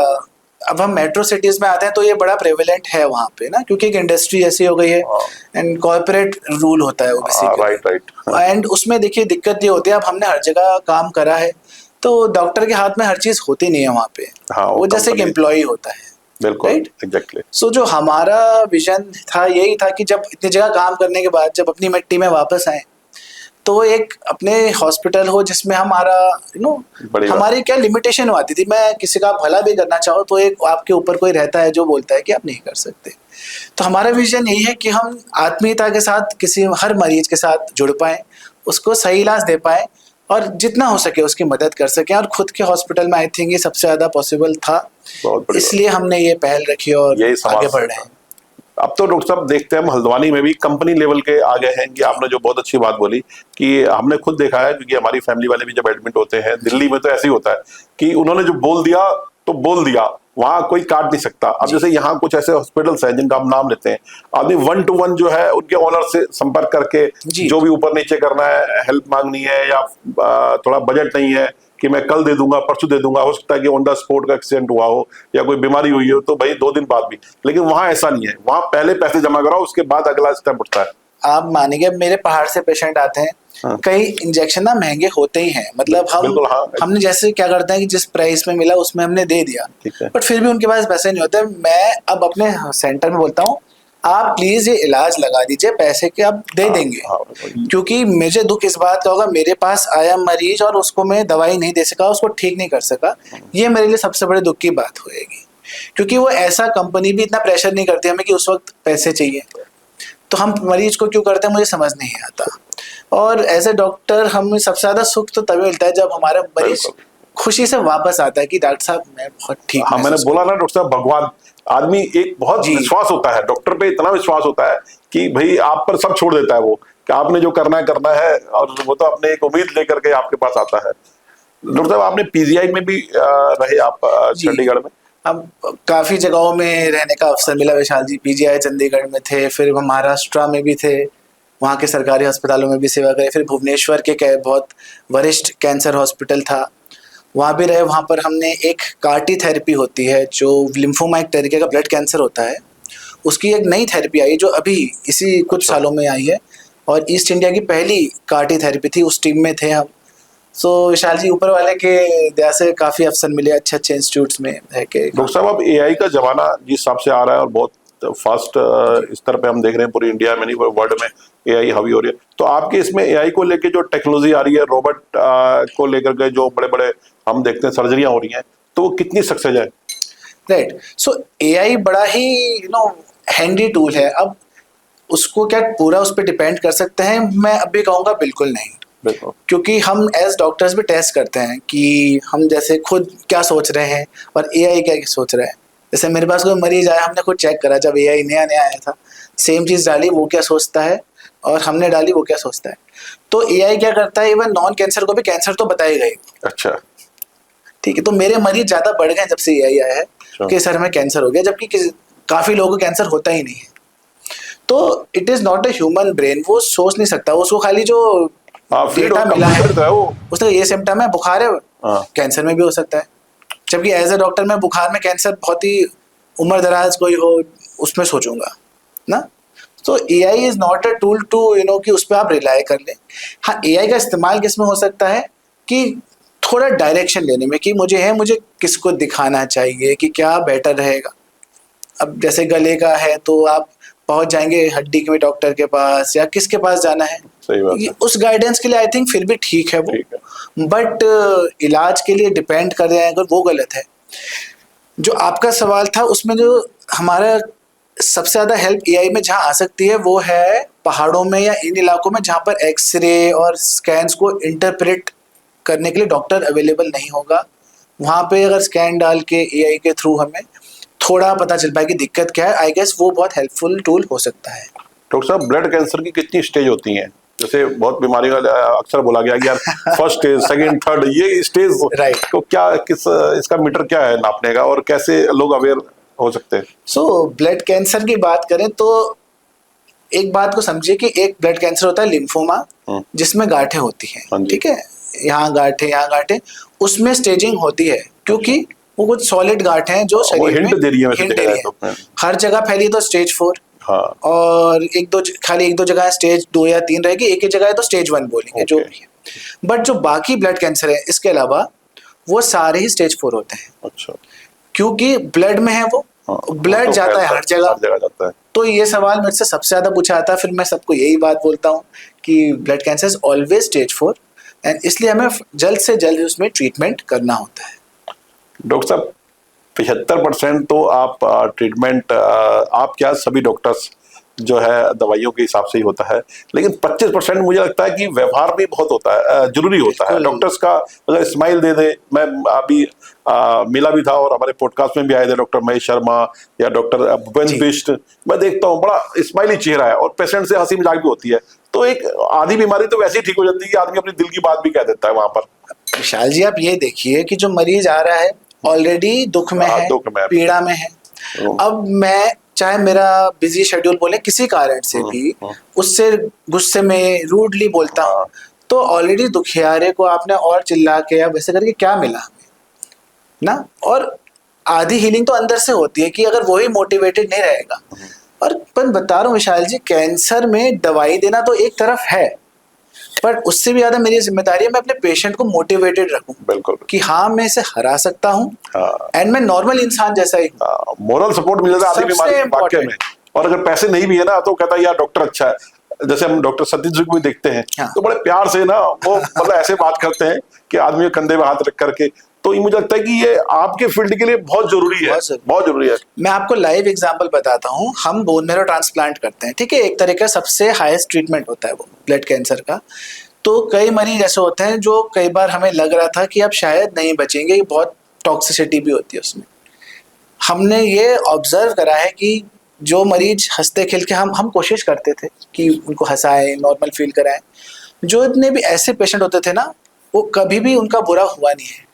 अब हम मेट्रो सिटीज में आते हैं तो ये बड़ा प्रेवलेंट है वहाँ पे ना, क्योंकि एक इंडस्ट्री ऐसी हो गई है एंड कॉर्पोरेट रूल होता है वो बेसिकली। राइट। एंड उसमें देखिए दिक्कत ये होती है, अब हमने हर जगह काम करा है तो डॉक्टर के हाथ में हर चीज होती नहीं है वहाँ पे। हाँ, वो जैसे एक एम्प्लॉय होता है। बिल्कुल, राइट, एग्जैक्टली। सो जो हमारा विजन था यही था कि जब इतनी जगह काम करने के बाद जब अपनी मिट्टी में वापस आए तो वो एक अपने हॉस्पिटल हो जिसमें हमारा हमारी क्या लिमिटेशन आती थी। मैं किसी का भला भी करना चाहो तो एक आपके ऊपर कोई रहता है जो बोलता है कि आप नहीं कर सकते। तो हमारा विजन यही है कि हम आत्मीयता के साथ किसी हर मरीज के साथ जुड़ पाए, उसको सही इलाज दे पाए और जितना हो सके उसकी मदद कर सकें। और खुद के हॉस्पिटल में आई थिंक ये सबसे ज्यादा पॉसिबल था, इसलिए हमने ये पहल रखी और आगे बढ़ रहे हैं। अब तो डॉक्टर साहब देखते हैं हम हल्द्वानी में भी कंपनी लेवल के आ गए हैं कि आपने जो बहुत अच्छी बात बोली कि हमने खुद देखा है, क्योंकि हमारी फैमिली वाले भी जब एडमिट होते हैं दिल्ली में तो ऐसे ही होता है कि उन्होंने जो बोल दिया तो बोल दिया, वहां कोई काट नहीं सकता। अब जैसे यहाँ कुछ ऐसे हॉस्पिटल्स हैं जिनका हम नाम लेते हैं, आदमी 1 to 1 जो है उनके ओनर से संपर्क करके जो भी ऊपर नीचे करना है, हेल्प मांगनी है या थोड़ा बजट नहीं है कि मैं कल दे दूंगा परसों दे दूंगा, हो सकता है कि ऑन द स्पॉट का एक्सीडेंट हुआ हो या कोई बीमारी हुई हो तो भाई 2 दिन बाद भी। लेकिन वहां ऐसा नहीं है, वहां पहले पैसे जमा कराओ उसके बाद अगला स्टेप उठता है। आप मानेंगे मेरे पहाड़ से पेशेंट आते हैं, हाँ। कई इंजेक्शन ना महंगे होते ही हैं, मतलब हमने जैसे क्या करते हैं कि जिस प्राइस में मिला उसमें हमने दे दिया, बट फिर भी उनके पास पैसे नहीं होते। मैं अब अपने सेंटर में बोलता हूँ आप प्लीज ये इलाज लगा दीजिए, पैसे के आप दे देंगे। क्योंकि मुझे दुख इस बात का होगा मेरे पास आया मरीज और उसको मैं दवाई नहीं दे सका, उसको ठीक नहीं कर सका, ये मेरे लिए सबसे बड़े दुख की बात होगी। क्योंकि वो ऐसा कंपनी भी इतना प्रेशर नहीं करती हमें कि उस वक्त पैसे चाहिए, तो हम मरीज को क्यों करते हैं मुझे समझ नहीं आता। और एज ए डॉक्टर हमें सबसे ज्यादा सुख तो तभी मिलता है जब हमारा मरीज खुशी से वापस आता है कि डॉक्टर साहब मैं बहुत ठीक। हाँ, मैंने बोला ना डॉक्टर साहब भगवान, आदमी एक बहुत विश्वास होता है डॉक्टर पे, इतना विश्वास होता है कि भाई आप पर सब छोड़ देता है वो कि आपने जो करना है और वो तो अपने एक उम्मीद लेकर के आपके पास आता है। डॉक्टर साहब आपने पीजीआई में भी रहे आप चंडीगढ़ में? अब काफी जगहों में रहने का अवसर मिला विशाल जी। पीजीआई चंडीगढ़ में थे, फिर महाराष्ट्र में भी थे, वहाँ के सरकारी अस्पतालों में भी सेवा करी, फिर भुवनेश्वर के बहुत वरिष्ठ कैंसर हॉस्पिटल था वहाँ भी रहे। वहाँ पर हमने एक कार्टी थेरेपी होती है जो लिम्फोमा एक तरीके का ब्लड कैंसर होता है, उसकी एक नई थेरेपी आई जो अभी इसी कुछ सालों में आई है और ईस्ट इंडिया की पहली कार्टी थेरेपी थी, उस टीम में थे हम। सो विशाल जी ऊपर वाले के दया से काफ़ी अवसर मिले अच्छे इंस्टीट्यूट्स में है के। डॉक्टर साहब अब एआई का जमाना जिस हिसाब से आ रहा है और बहुत फास्ट स्तर पे हम देख रहे हैं पूरी इंडिया में नहीं वर्ल्ड में एआई हावी हो रही है, तो आपके इसमें एआई को लेके जो टेक्नोलॉजी आ रही है, रोबोट को लेकर के जो बड़े बड़े हम देखते हैं सर्जरियां हो रही हैं, तो वो कितनी सक्सेस है? राइट, सो एआई बड़ा ही हैंडी टूल है। अब उसको क्या पूरा उस पर डिपेंड कर सकते हैं? मैं अब भी कहूँगा बिल्कुल नहीं, क्योंकि हम एज डॉक्टर्स भी टेस्ट करते हैं कि हम जैसे खुद क्या सोच रहे हैं और एआई क्या सोच रहा है। जैसे मेरे पास कोई मरीज आया, हमने खुद चेक करा जब एआई नया आया था, सेम चीज़ डाली वो क्या सोचता है और हमने डाली वो क्या सोचता है। तो एआई क्या करता है, इवन नॉन कैंसर को भी कैंसर तो बताएगा ही। अच्छा, ठीक है, तो मेरे मरीज ज़्यादा बढ़ गए जब से एआई आया है कि सर में कैंसर हो गया, जबकि काफ़ी लोगों को कैंसर होता ही नहीं है। तो it is not a human brain, वो सोच नहीं सकता, उसको खाली जो डेटा मिला है उसका ये सिम्टम है, बुखार है, कैंसर में भी हो सकता है। जबकि एज ए डॉक्टर मैं बुखार में कैंसर बहुत ही उम्र दराज कोई हो उसमें सोचूंगा ना। तो AI is not a tool to कि उस पर आप रिलाई कर लें। हाँ, एआई का इस्तेमाल किस में हो सकता है कि थोड़ा डायरेक्शन लेने में कि मुझे किसको दिखाना चाहिए कि क्या बेटर रहेगा। अब जैसे गले का है तो आप पहुंच जाएंगे हड्डी के डॉक्टर के पास या किसके पास जाना है, सही बात है। उस गाइडेंस के लिए आई थिंक फिर भी ठीक है वो, बट इलाज के लिए डिपेंड कर रहे हैं अगर वो गलत है। जो आपका सवाल था उसमें जो हमारा सबसे ज़्यादा हेल्प एआई में जहाँ आ सकती है वो है पहाड़ों में या इन इलाकों में जहाँ पर एक्सरे और स्कैन्स को इंटरप्रेट करने के लिए डॉक्टर अवेलेबल नहीं होगा। वहाँ पे अगर स्कैन डाल के एआई के थ्रू हमें थोड़ा पता चल पाए कि दिक्कत क्या है, आई गेस वो बहुत हेल्पफुल टूल हो सकता है। डॉक्टर साहब ब्लड कैंसर की कितनी स्टेज होती हैं? जैसे बहुत बीमारी अक्सर बोला गया कि यार फर्स्ट स्टेज, सेकंड, थर्ड, ये स्टेज राइट, तो क्या इसका मीटर क्या है नापने का और कैसे लोग अवेयर हो सकते हैं? सो ब्लड कैंसर की बात करें तो एक बात को समझिए कि एक ब्लड कैंसर होता है लिम्फोमा जिसमें गांठें होती हैं, ठीक है, यहाँ गांठें, उसमें स्टेजिंग होती है क्योंकि वो कुछ सॉलिड गांठ हैं जो शरीर में हिंट दे रही है, हिंट दे रही तो है। हर जगह फैली तो स्टेज 4, हाँ, और खाली एक दो जगह स्टेज 2 या 3 रहेगी, एक ही जगह है तो स्टेज 1 बोलेंगे जो भी है। बट जो बाकी ब्लड कैंसर है इसके अलावा वो सारे ही स्टेज 4 होते हैं। अच्छा, क्योंकि ब्लड में है वो, ब्लड तो जाता है हर जगह जाता है। तो ये सवाल मेरे से सबसे ज्यादा पूछा जाता है, फिर मैं सबको यही बात बोलता हूँ कि blood cancer is always stage 4 and इसलिए हमें जल्द से जल्द उसमें ट्रीटमेंट करना होता है। डॉक्टर साहब 75% तो आप ट्रीटमेंट, आप क्या सभी डॉक्टर्स जो है दवाइयों के हिसाब से ही होता है, लेकिन 25% मुझे लगता है कि व्यवहार भी बहुत होता है, जरूरी होता है। डॉक्टर्स का अगर स्माइल दे दे, मैं अभी मिला भी था और हमारे पॉडकास्ट में भी आए थे डॉक्टर महेश शर्मा या डॉक्टर भूपेंद्र बिष्ट, मैं देखता हूँ बड़ा स्माइली चेहरा है और पेशेंट से हंसी मजाक भी होती है। तो एक आधी बीमारी तो वैसे ही ठीक हो जाती है कि आदमी अपनी दिल की बात भी कह देता है वहां पर। विशाल जी, आप ये देखिए कि जो मरीज आ रहा है ऑलरेडी दुख में है, पीड़ा में है। अब मैं चाहे मेरा बिजी शेड्यूल बोले किसी कारण से भी उससे गुस्से में रूडली बोलता हूँ, तो ऑलरेडी दुखियारे को आपने और चिल्ला के या वैसे करके क्या मिला हमें ना। और आधी हीलिंग तो अंदर से होती है कि अगर वही मोटिवेटेड नहीं रहेगा। और पर बता रहा हूँ विशाल जी, कैंसर में दवाई देना तो एक तरफ है, पर उससे भी ज्यादा मेरी जिम्मेदारी है मैं अपने पेशेंट को मोटिवेटेड रखूं। बिल्कुल कि हाँ मैं इसे हरा सकता हूँ एंड मैं नॉर्मल इंसान जैसा ही हूँ। मोरल सपोर्ट मिल जाता है आदमी बीमारी वाकई में। और अगर पैसे नहीं भी है ना तो कहता है यार डॉक्टर अच्छा है। जैसे हम डॉक्टर सतीश जी को भी देखते हैं, हाँ। तो बड़े प्यार से ना वो मतलब ऐसे बात करते हैं कि आदमी कंधे पे हाथ रख करके। तो ये मुझे लगता है कि ये आपके फील्ड के लिए बहुत जरूरी है, बहुत जरूरी है। मैं आपको लाइव एग्जांपल बताता हूँ। हम बोन मैरो ट्रांसप्लांट करते हैं, ठीक है, एक तरह का सबसे हाईएस्ट ट्रीटमेंट होता है वो ब्लड कैंसर का। तो कई मरीज ऐसे होते हैं जो कई बार हमें लग रहा था कि अब शायद नहीं बचेंगे, बहुत टॉक्सिसिटी भी होती है उसमें। हमने ये ऑब्जर्व करा है कि जो मरीज हंसते खेल के हम कोशिश करते थे कि उनको हंसाएं, नॉर्मल फील कराएं। जो इतने भी ऐसे पेशेंट होते थे ना, वो कभी भी उनका बुरा हुआ नहीं है।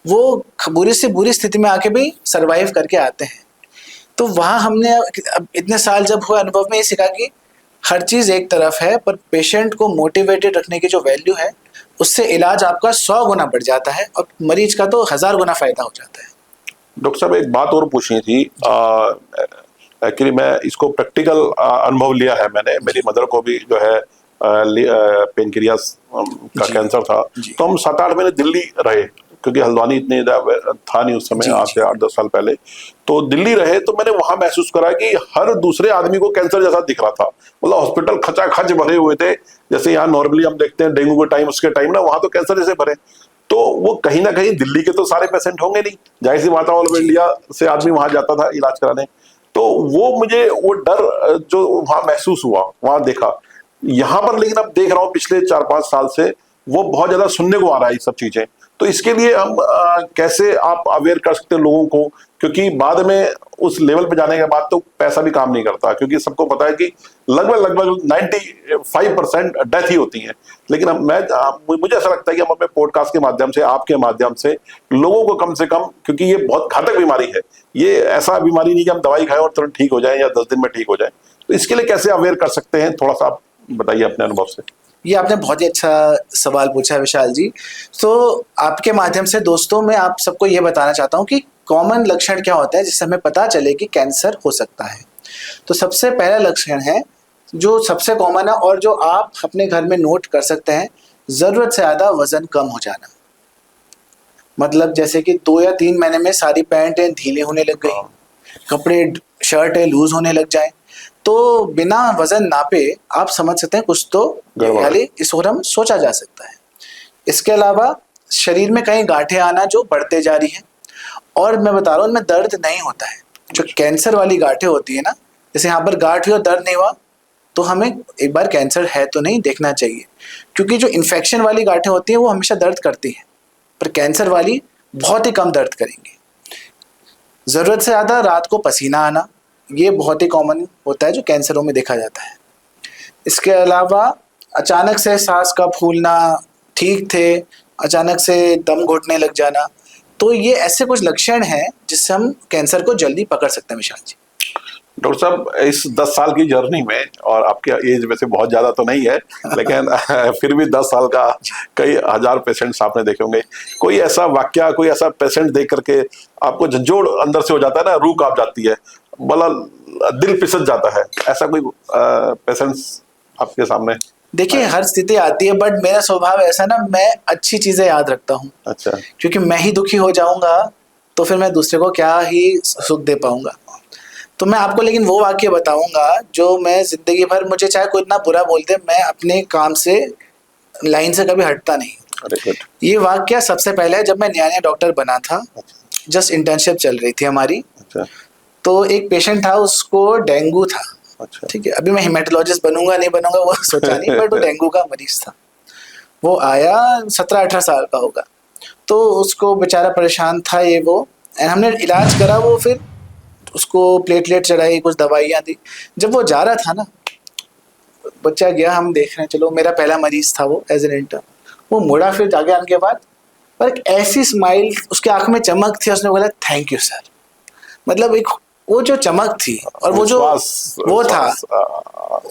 वो बुरी से बुरी स्थिति में आके भी सरवाइव करके आते हैं। तो वहाँ हमने इतने साल जब हुए अनुभव में ये सीखा कि हर चीज़ एक तरफ है, पर पेशेंट को मोटिवेटेड रखने की जो वैल्यू है उससे इलाज आपका 100 गुना बढ़ जाता है और मरीज का तो 1000 गुना फायदा हो जाता है। डॉक्टर साहब एक बात और पूछनी थी। एक्चुअली मैं इसको प्रैक्टिकल अनुभव लिया है मैंने। मेरी मदर को भी जो है पेनक्रियास का कैंसर था, तो हम 7-8 महीने दिल्ली रहे क्योंकि हल्द्वानी इतने था नहीं उस समय, आज से 8-10 साल पहले। तो दिल्ली रहे तो मैंने वहां महसूस करा कि हर दूसरे आदमी को कैंसर जैसा दिख रहा था। मतलब हॉस्पिटल खचाखच भरे हुए थे, जैसे यहाँ नॉर्मली हम देखते हैं डेंगू के टाइम, उसके टाइम ना वहां तो कैंसर जैसे भरे। तो वो कहीं ना कहीं दिल्ली के तो सारे पेशेंट होंगे नहीं, जाहिर सी बात है, ऑल ओवर इंडिया से आदमी वहां जाता था इलाज कराने। तो वो मुझे वो डर जो वहां महसूस हुआ, वहां देखा। यहाँ पर लेकिन अब देख रहा हूँ पिछले 4-5 साल से वो बहुत ज्यादा सुनने को आ रहा है ये सब चीजें। तो इसके लिए हम कैसे आप अवेयर कर सकते हैं लोगों को, क्योंकि बाद में उस लेवल पे जाने के बाद तो पैसा भी काम नहीं करता, क्योंकि सबको पता है कि लगभग 95% डेथ ही होती है। लेकिन मुझे ऐसा लगता है कि हम अपने पॉडकास्ट के माध्यम से, आपके माध्यम से लोगों को कम से कम, क्योंकि ये बहुत घातक बीमारी है, ये ऐसा बीमारी नहीं कि हम दवाई खाएं और तुरंत ठीक हो जाए या 10 दिन में ठीक हो जाए। तो इसके लिए कैसे अवेयर कर सकते हैं, थोड़ा सा आप बताइए अपने अनुभव से। ये आपने बहुत ही अच्छा सवाल पूछा है विशाल जी। तो आपके माध्यम से दोस्तों मैं आप सबको ये बताना चाहता हूँ कि कॉमन लक्षण क्या होता है जिससे हमें पता चले कि कैंसर हो सकता है। तो सबसे पहला लक्षण है जो सबसे कॉमन है और जो आप अपने घर में नोट कर सकते हैं, जरूरत से ज्यादा वजन कम हो जाना। मतलब जैसे कि 2 या 3 महीने में सारी पैंटें ढीली होने लग गई, कपड़े शर्ट है लूज होने लग जाए, तो बिना वजन नापे आप समझ सकते हैं कुछ तो इस ओर हम सोचा जा सकता है। इसके अलावा शरीर में कहीं गांठें आना जो बढ़ते जा रही हैं, और मैं बता रहा हूँ इनमें दर्द नहीं होता है। जो कैंसर वाली गांठें होती है ना, जैसे यहाँ पर गांठ हुई और दर्द नहीं हुआ, तो हमें एक बार कैंसर है तो नहीं देखना चाहिए, क्योंकि जो इन्फेक्शन वाली गांठें होती हैं वो हमेशा दर्द करती हैं, पर कैंसर वाली बहुत ही कम दर्द करेंगी। जरूरत से ज्यादा रात को पसीना आना, ये बहुत ही कॉमन होता है जो कैंसरों में देखा जाता है। इसके अलावा अचानक से सांस का फूलना, ठीक थे अचानक से दम घुटने लग जाना, तो ये ऐसे कुछ लक्षण हैं जिससे हम कैंसर को जल्दी पकड़ सकते हैं विशाल जी। डॉक्टर साहब, इस 10 साल की जर्नी में, और आपकी एज वैसे बहुत ज्यादा तो नहीं है, लेकिन फिर भी 10 साल का कई हजार पेशेंट्स आपने देखे होंगे। कोई ऐसा वाक्य, कोई ऐसा पेशेंट देख करके आपको झंझोड़ अंदर से हो जाता है ना, रूह कांप जाती है, बड़ा दिल पिसट जाता है, ऐसा कोई पेशेंट्स आपके सामने? देखिए, हर स्थिति आती है, बट मेरा स्वभाव ऐसा ना, मैं अच्छी चीजें याद रखता हूँ। अच्छा। क्योंकि मैं ही दुखी हो जाऊंगा तो फिर मैं दूसरे को क्या ही सुख दे पाऊंगा। तो मैं आपको लेकिन वो वाक्य बताऊंगा जो मैं जिंदगी भर, मुझे चाहे कोई इतना बुरा बोल दे, मैं अपने काम से, लाइन से कभी हटता नहीं। अरे गुड। ये वाक्य सबसे पहले जब मैं नया नया डॉक्टर बना था, जस्ट इंटर्नशिप चल रही थी हमारी, अच्छा। तो एक पेशेंट था, उसको डेंगू था। अच्छा। ठीक है, अभी मैं हेमेटोलॉजिस्ट बनूंगा नहीं बनूंगा वो सोचा नहीं, बट वो डेंगू का मरीज था। वो आया, 17-18 साल का होगा, तो उसको बेचारा परेशान था ये वो, एंड हमने इलाज करा। वो फिर उसको प्लेटलेट चढ़ाई, कुछ दवाइयाँ दी। जब वो जा रहा था ना, बच्चा गया, हम देख रहे हैं, चलो मेरा पहला मरीज था वो एज एन इंटर्न। वो मुड़ा फिर आगे आने के बाद, पर एक ऐसी स्माइल, उसके आंख में चमक थी, उसने बोला थैंक यू सर। मतलब एक वो जो चमक थी और वो जो वो था।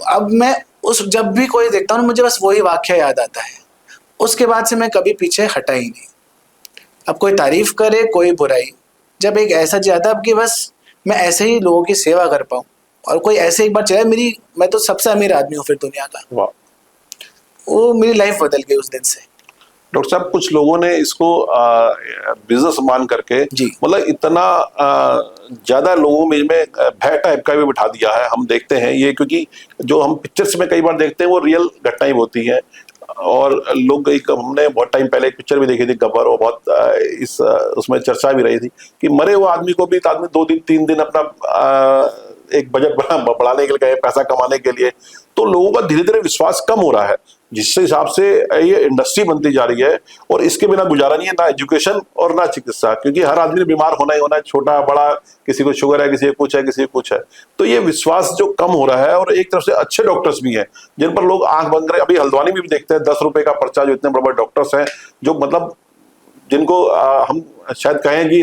अब मैं उस, जब भी कोई देखता हूँ मुझे बस वही वाक्य याद आता है। उसके बाद से मैं कभी पीछे हटा ही नहीं। अब कोई तारीफ करे, कोई बुराई, जब एक ऐसा चाहता अब कि बस मैं ऐसे ही लोगों की सेवा कर पाऊँ, और कोई ऐसे एक बार चले मेरी, मैं तो सबसे अमीर आदमी हूँ फिर दुनिया का। वाह। वो मेरी लाइफ बदल गई उस दिन से। डॉक्टर साहब, कुछ लोगों ने इसको बिजनेस मान करके, जी। मतलब इतना ज्यादा लोगों में भय टाइप का भी बिठा दिया है। हम देखते हैं ये, क्योंकि जो हम पिक्चर्स में कई बार देखते हैं वो रियल घटनाएं होती हैं। और लोग, हमने बहुत टाइम पहले एक पिक्चर भी देखी थी गब्बर, और बहुत उसमें चर्चा भी रही थी कि मरे हुए आदमी को भी आदमी 2 दिन 3 दिन अपना एक बजट बढ़ाने के लिए, पैसा कमाने के लिए, तो लोगों का धीरे धीरे विश्वास कम हो रहा है, जिस हिसाब से ये इंडस्ट्री बनती जा रही है। और इसके बिना गुजारा नहीं है, ना एजुकेशन और ना चिकित्सा, क्योंकि हर आदमी ने बीमार होना ही होना है, छोटा बड़ा, किसी को शुगर है, किसी को कुछ है, किसी को कुछ है। तो ये विश्वास जो कम हो रहा है, और एक तरफ से अच्छे डॉक्टर्स भी हैं जिन पर लोग आंख बंद करें। अभी हल्द्वानी में भी देखते हैं 10 रुपए का पर्चा, जो इतने बड़े बड़े डॉक्टर्स हैं, जो मतलब जिनको हम शायद कहें कि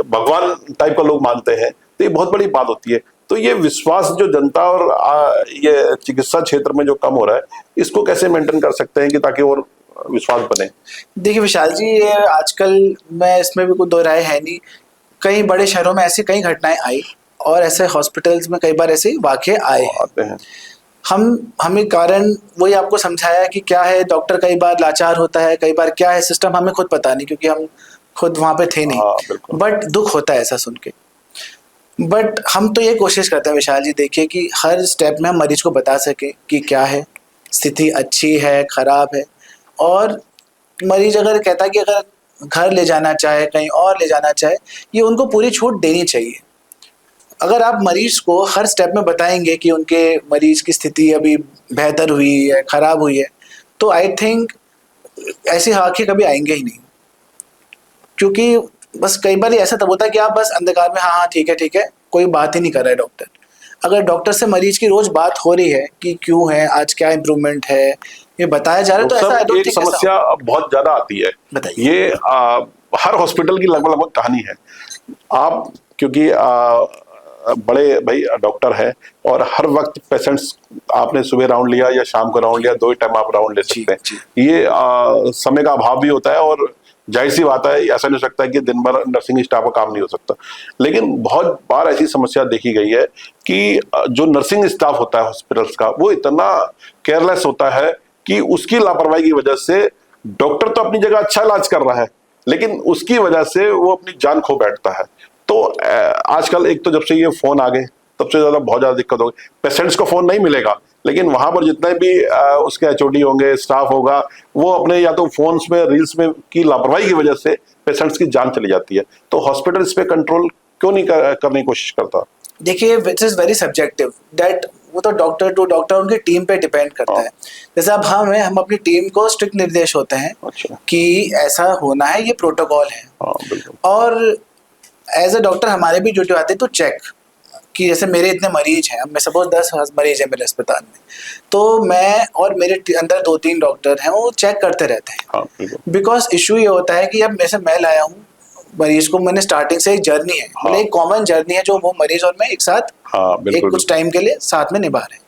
भगवान टाइप का लोग मानते हैं, तो ये बहुत बड़ी बात होती है। तो ये विश्वास जो जनता और ये चिकित्सा क्षेत्र में जो कम हो रहा है, इसको कैसे मेंटेन कर सकते हैं कि ताकि और विश्वास बने? देखिए विशाल जी, ये आजकल, मैं इसमें भी कोई दो राय है नहीं, कई बड़े शहरों में ऐसी कई घटनाएं आई, और ऐसे हॉस्पिटल्स में कई बार ऐसे वाकये आए आते हैं। हमें कारण वही आपको समझाया कि क्या है, डॉक्टर कई बार लाचार होता है, कई बार क्या है सिस्टम, हमें खुद पता नहीं, क्योंकि हम खुद वहां पे थे नहीं। बट दुख होता है ऐसा सुन के। बट हम तो ये कोशिश करते हैं विशाल जी, देखिए कि हर स्टेप में हम मरीज को बता सके कि क्या है स्थिति, अच्छी है, खराब है। और मरीज अगर कहता है कि अगर घर ले जाना चाहे, कहीं और ले जाना चाहे, ये उनको पूरी छूट देनी चाहिए। अगर आप मरीज को हर स्टेप में बताएंगे कि उनके मरीज की स्थिति अभी बेहतर हुई है, खराब हुई है, तो आई थिंक ऐसी आंखें कभी आएंगे ही नहीं। क्योंकि बस कई बार ऐसा तब होता है कि आप बस अंधकार में, हाँ हाँ ठीक है, कोई बात ही नहीं कर रहा है डॉक्टर। अगर डॉक्टर से मरीज की रोज बात हो रही है कि क्यों है, आज क्या इम्प्रूवमेंट है, ये बताया जा रहा है, तो ऐसा एक समस्या बहुत ज्यादा आती है। बताइए। ये हर हॉस्पिटल की लगभग कहानी है। आप क्योंकि बड़े भाई डॉक्टर है, और हर वक्त पेशेंट्स, आपने सुबह राउंड लिया या शाम को राउंड लिया, 2 ही टाइम आप राउंड ले सकते हैं। ये समय का अभाव भी होता है, और जाहिर सी बात है, ऐसा नहीं हो सकता कि दिन भर नर्सिंग स्टाफ का काम नहीं हो सकता। लेकिन बहुत बार ऐसी समस्या देखी गई है कि जो नर्सिंग स्टाफ होता है हॉस्पिटल्स का, वो इतना केयरलेस होता है कि उसकी लापरवाही की वजह से डॉक्टर तो अपनी जगह अच्छा इलाज कर रहा है, लेकिन उसकी वजह से वो अपनी जान खो बैठता है। तो आजकल एक तो जब से ये फोन आ गए, तब से ज्यादा बहुत ज्यादा दिक्कत हो गई। पेशेंट्स को फोन नहीं मिलेगा, लेकिन वहां पर जितने भी उसके एचओडी होंगे, स्टाफ होगा, वो अपने या तो फोन्स में, रील्स में की लापरवाही की वजह से पेशेंट्स की जान चली जाती है। तो हॉस्पिटल इस पे कंट्रोल क्यों नहीं करने की कोशिश करता? देखिए, which is very subjective, that वो तो डॉक्टर टू डॉक्टर, उनकी टीम पे डिपेंड करता है। जैसे अब हम अपनी टीम को स्ट्रिक्ट निर्देश होते हैं कि ऐसा होना है, ये प्रोटोकॉल है। और एज ए डॉक्टर हमारे भी ड्यूटी आती है तो चेक कि जैसे मेरे इतने मरीज हैं, मैं सपोज 10 मरीज हैं मेरे अस्पताल में, तो मैं और मेरे अंदर 2-3 डॉक्टर हैं, वो चेक करते रहते हैं। बिकॉज इशू ये होता है कि अब जैसे मैं लाया हूँ, मरीज को मैंने स्टार्टिंग से एक जर्नी है, मतलब एक कॉमन जर्नी है जो वो मरीज और मैं एक साथ एक कुछ टाइम के लिए साथ में निभा रहे हैं,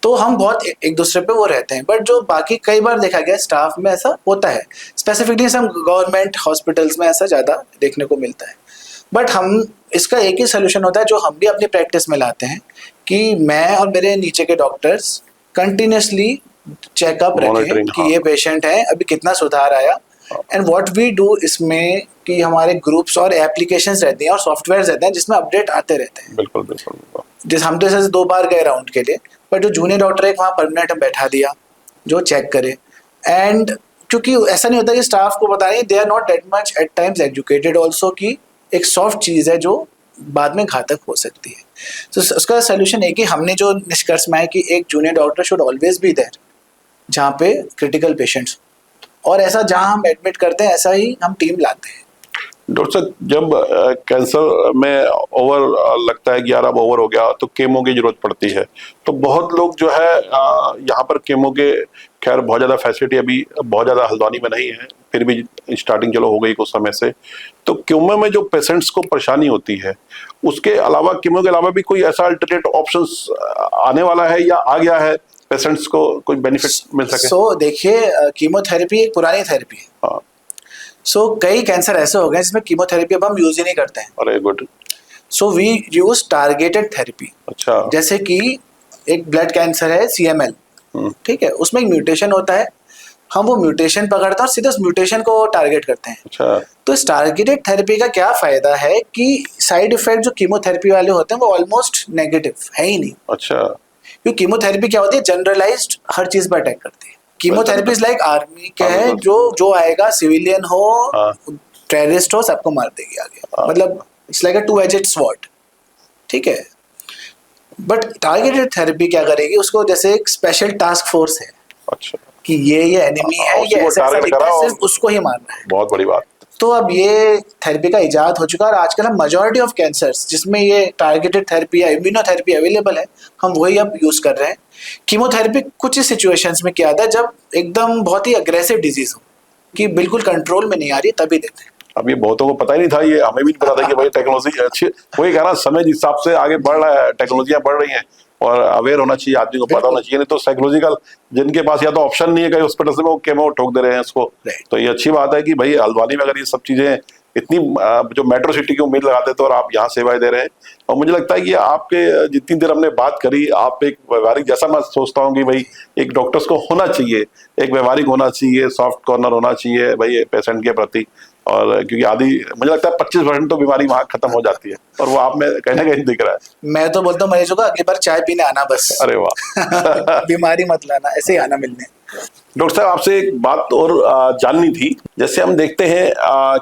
तो हम बहुत एक दूसरे पे वो रहते हैं। बट जो बाकी कई बार देखा गया स्टाफ में ऐसा होता है, स्पेसिफिकली सम गवर्नमेंट हॉस्पिटल्स में ऐसा ज़्यादा देखने को मिलता है। बट हम इसका एक ही सोल्यूशन होता है जो हम भी अपनी प्रैक्टिस में लाते हैं कि मैं और मेरे नीचे के डॉक्टर्स कंटिन्यूसली चेकअप रखें कि ये पेशेंट है, अभी कितना सुधार आया। एंड व्हाट वी डू इसमें कि हमारे ग्रुप्स और एप्लीकेशंस रहती हैं और सॉफ्टवेयर रहते हैं जिसमें अपडेट आते रहते हैं। बिल्कुल बिल्कुल। जिस हम तो जैसे 2 बार गए राउंड के लिए, बट जो जूनियर डॉक्टर है वहाँ परमानेंट बैठा दिया जो चेक करे। एंड क्योंकि ऐसा नहीं होता कि स्टाफ को पता नहीं, they are not that much at times educated also कि एक सॉफ्ट चीज़ है जो बाद में घातक हो सकती है। तो उसका सोल्यूशन है कि हमने जो निष्कर्ष में है कि एक junior doctor should always be there जहाँ पे क्रिटिकल पेशेंट्स, और ऐसा जहाँ हम एडमिट करते हैं ऐसा ही हम टीम लाते हैं। डॉक्टर साहब, जब कैंसर में ओवर लगता है कि यार अब ओवर हो गया तो केमो की जरूरत पड़ती है, तो बहुत लोग जो है यहाँ पर केमो के, खैर बहुत ज़्यादा फैसिलिटी अभी बहुत ज़्यादा हल्द्वानी में नहीं है, फिर भी स्टार्टिंग चलो हो गई कुछ समय से, तो केमो में जो पेशेंट्स को परेशानी होती है उसके अलावा, केमो के अलावा भी कोई ऐसा अल्टरनेट ऑप्शंस आने वाला है या आ गया है, पेशेंट्स को कोई बेनिफिट मिल सके? सो देखिए, कीमोथेरेपी एक पुरानी थेरेपी है। हाँ। सो कई कैंसर ऐसे हो गए जिसमें कीमोथेरेपी अब हम यूज ही नहीं करते हैं। अरे good. So we use targeted therapy. अच्छा। जैसे कि एक ब्लड कैंसर है CML, ठीक है, उसमें एक म्यूटेशन होता है, हम वो म्यूटेशन पकड़ते हैं और सीधे उस म्यूटेशन को टारगेट करते हैं। अच्छा। तो इस टारगेटेड थेरेपी का क्या फायदा है कि साइड इफेक्ट जो कीमोथेरेपी वाले होते हैं वो ऑलमोस्ट नेगेटिव है ही नहीं। अच्छा। क्योंकि कीमोथेरेपी क्या होती है, जनरलाइज्ड हर चीज पर अटैक करती है। कीमोथेरेपी इज लाइक आर्मी क्या है, जो आएगा सिविलियन हो टेररिस्ट हो सबको मार देगी आगे, मतलब it's like a 2-edged sword, ठीक है। बट टारगेटेड थेरेपी क्या करेगी, उसको जैसे एक स्पेशल टास्क फोर्स है। अच्छा। कि ये एनिमी है, ये ऐसा दिखता है, सिर्फ उसको ही मारना है। बहुत बड़ी बात। तो अब ये थेरेपी का इजाद हो चुका है और आजकल हम मेजॉरिटी ऑफ कैंसर्स जिसमें ये टारगेटेड थेरेपी या इम्यूनोथेरेपी अवेलेबल है, हम वही अब यूज कर रहे हैं। कीमोथेरेपी कुछ ही सिचुएशंस में किया था जब एकदम बहुत ही अग्रेसिव डिजीज हो कि बिल्कुल कंट्रोल में नहीं आ रही, तभी देते हैं। अब ये बहुतों को पता ही नहीं था, ये हमें भी नहीं पता था कि भाई टेक्नोलॉजी अच्छी, वही कह रहा, समय जिस हिसाब से आगे बढ़ रहा है, टेक्नोलॉजियां बढ़ रही हैं और अवेयर होना चाहिए, आदमी को पता होना चाहिए। नहीं तो साइकोलॉजिकल जिनके पास या तो ऑप्शन नहीं है कहीं हॉस्पिटल से, वो केमो ठोक दे रहे हैं उसको। तो ये अच्छी बात है कि भाई हल्द्वानी में अगर ये सब चीजें इतनी जो मेट्रो सिटी की उम्मीद लगाते थे और आप यहाँ सेवाएं दे रहे हैं, और मुझे लगता है कि आपके जितनी देर हमने बात करी, आप एक व्यवहारिक, जैसा मैं सोचता हूँ कि भाई एक डॉक्टर्स को होना चाहिए, एक व्यवहारिक होना चाहिए, सॉफ्ट कॉर्नर होना चाहिए भाई पेशेंट के प्रति, और क्योंकि आधी मुझे लगता है 25% तो बीमारी वहां खत्म हो जाती है, और वो आप में कहीं ना कहीं दिख रहा है। मैं तो बोलता हूँ मरीजों को अगली बार चाय पीने आना बस। अरे वाह। बीमारी मत लाना, ऐसे ही आना मिलने। डॉक्टर साहब, आपसे एक बात और जाननी थी। जैसे हम देखते हैं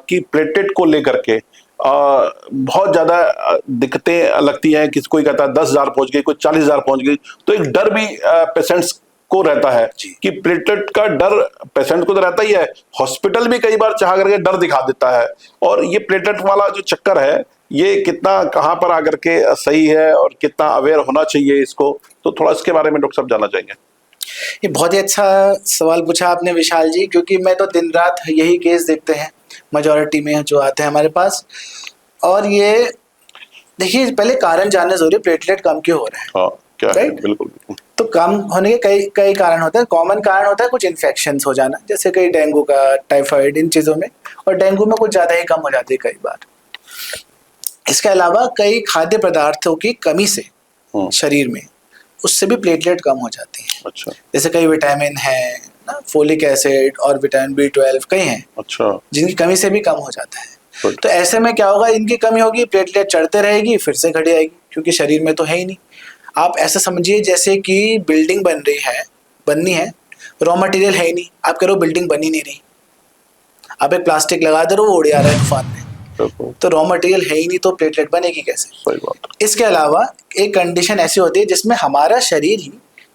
कि प्लेटलेट को लेकर के बहुत ज्यादा दिक्कतें लगती हैं, किसी कोई कहता है 10,000 पहुंच गई, कोई 40,000 पहुंच गई, तो एक डर भी पेशेंट्स को रहता है कि प्लेटलेट का डर पेशेंट को तो रहता ही है, हॉस्पिटल भी कई बार चाह करके डर दिखा देता है, और ये प्लेटलेट वाला जो चक्कर है ये कितना कहाँ पर आकर के सही है और कितना अवेयर होना चाहिए इसको, तो थोड़ा इसके बारे में डॉक्टर साहब जानना चाहेंगे। ये बहुत ही अच्छा सवाल पूछा आपने विशाल जी, क्योंकि मैं तो दिन रात यही केस देखते हैं मेजॉरिटी में जो आते हैं हमारे पास। और ये देखिए, पहले कारण जानना जरूरी, प्लेटलेट कम क्यों हो रहा है। हाँ, क्या है? बिल्कुल। तो कम होने के कई कारण होते हैं। कॉमन कारण होता है कुछ इन्फेक्शंस हो जाना, जैसे कई डेंगू का, टाइफाइड, इन चीज़ों में, और डेंगू में कुछ ज़्यादा ही कम हो जाती है कई बार। इसके अलावा कई खाद्य पदार्थों की कमी से शरीर में, उससे भी प्लेटलेट कम हो जाती है। अच्छा। जैसे कई विटामिन है ना, फोलिक एसिड और विटामिन B12 कई हैं। अच्छा। जिनकी कमी से भी कम हो जाता है। तो ऐसे में क्या होगा, इनकी कमी होगी, प्लेटलेट चढ़ते रहेगी, फिर से घट जाएगी, क्योंकि शरीर में तो है ही नहीं। आप ऐसा समझिए जैसे कि बिल्डिंग बननी है, रॉ मटेरियल है ही नहीं, आप कह रहे हो बिल्डिंग बनी नहीं रही, आप एक प्लास्टिक लगा दे रहे हो, वो उड़ जा रहा है तूफान में, तो रॉ मटेरियल है ही नहीं, तो प्लेटलेट बनेगी कैसे? सही बात। इसके अलावा एक कंडीशन ऐसी होती है जिसमें हमारा शरीर ही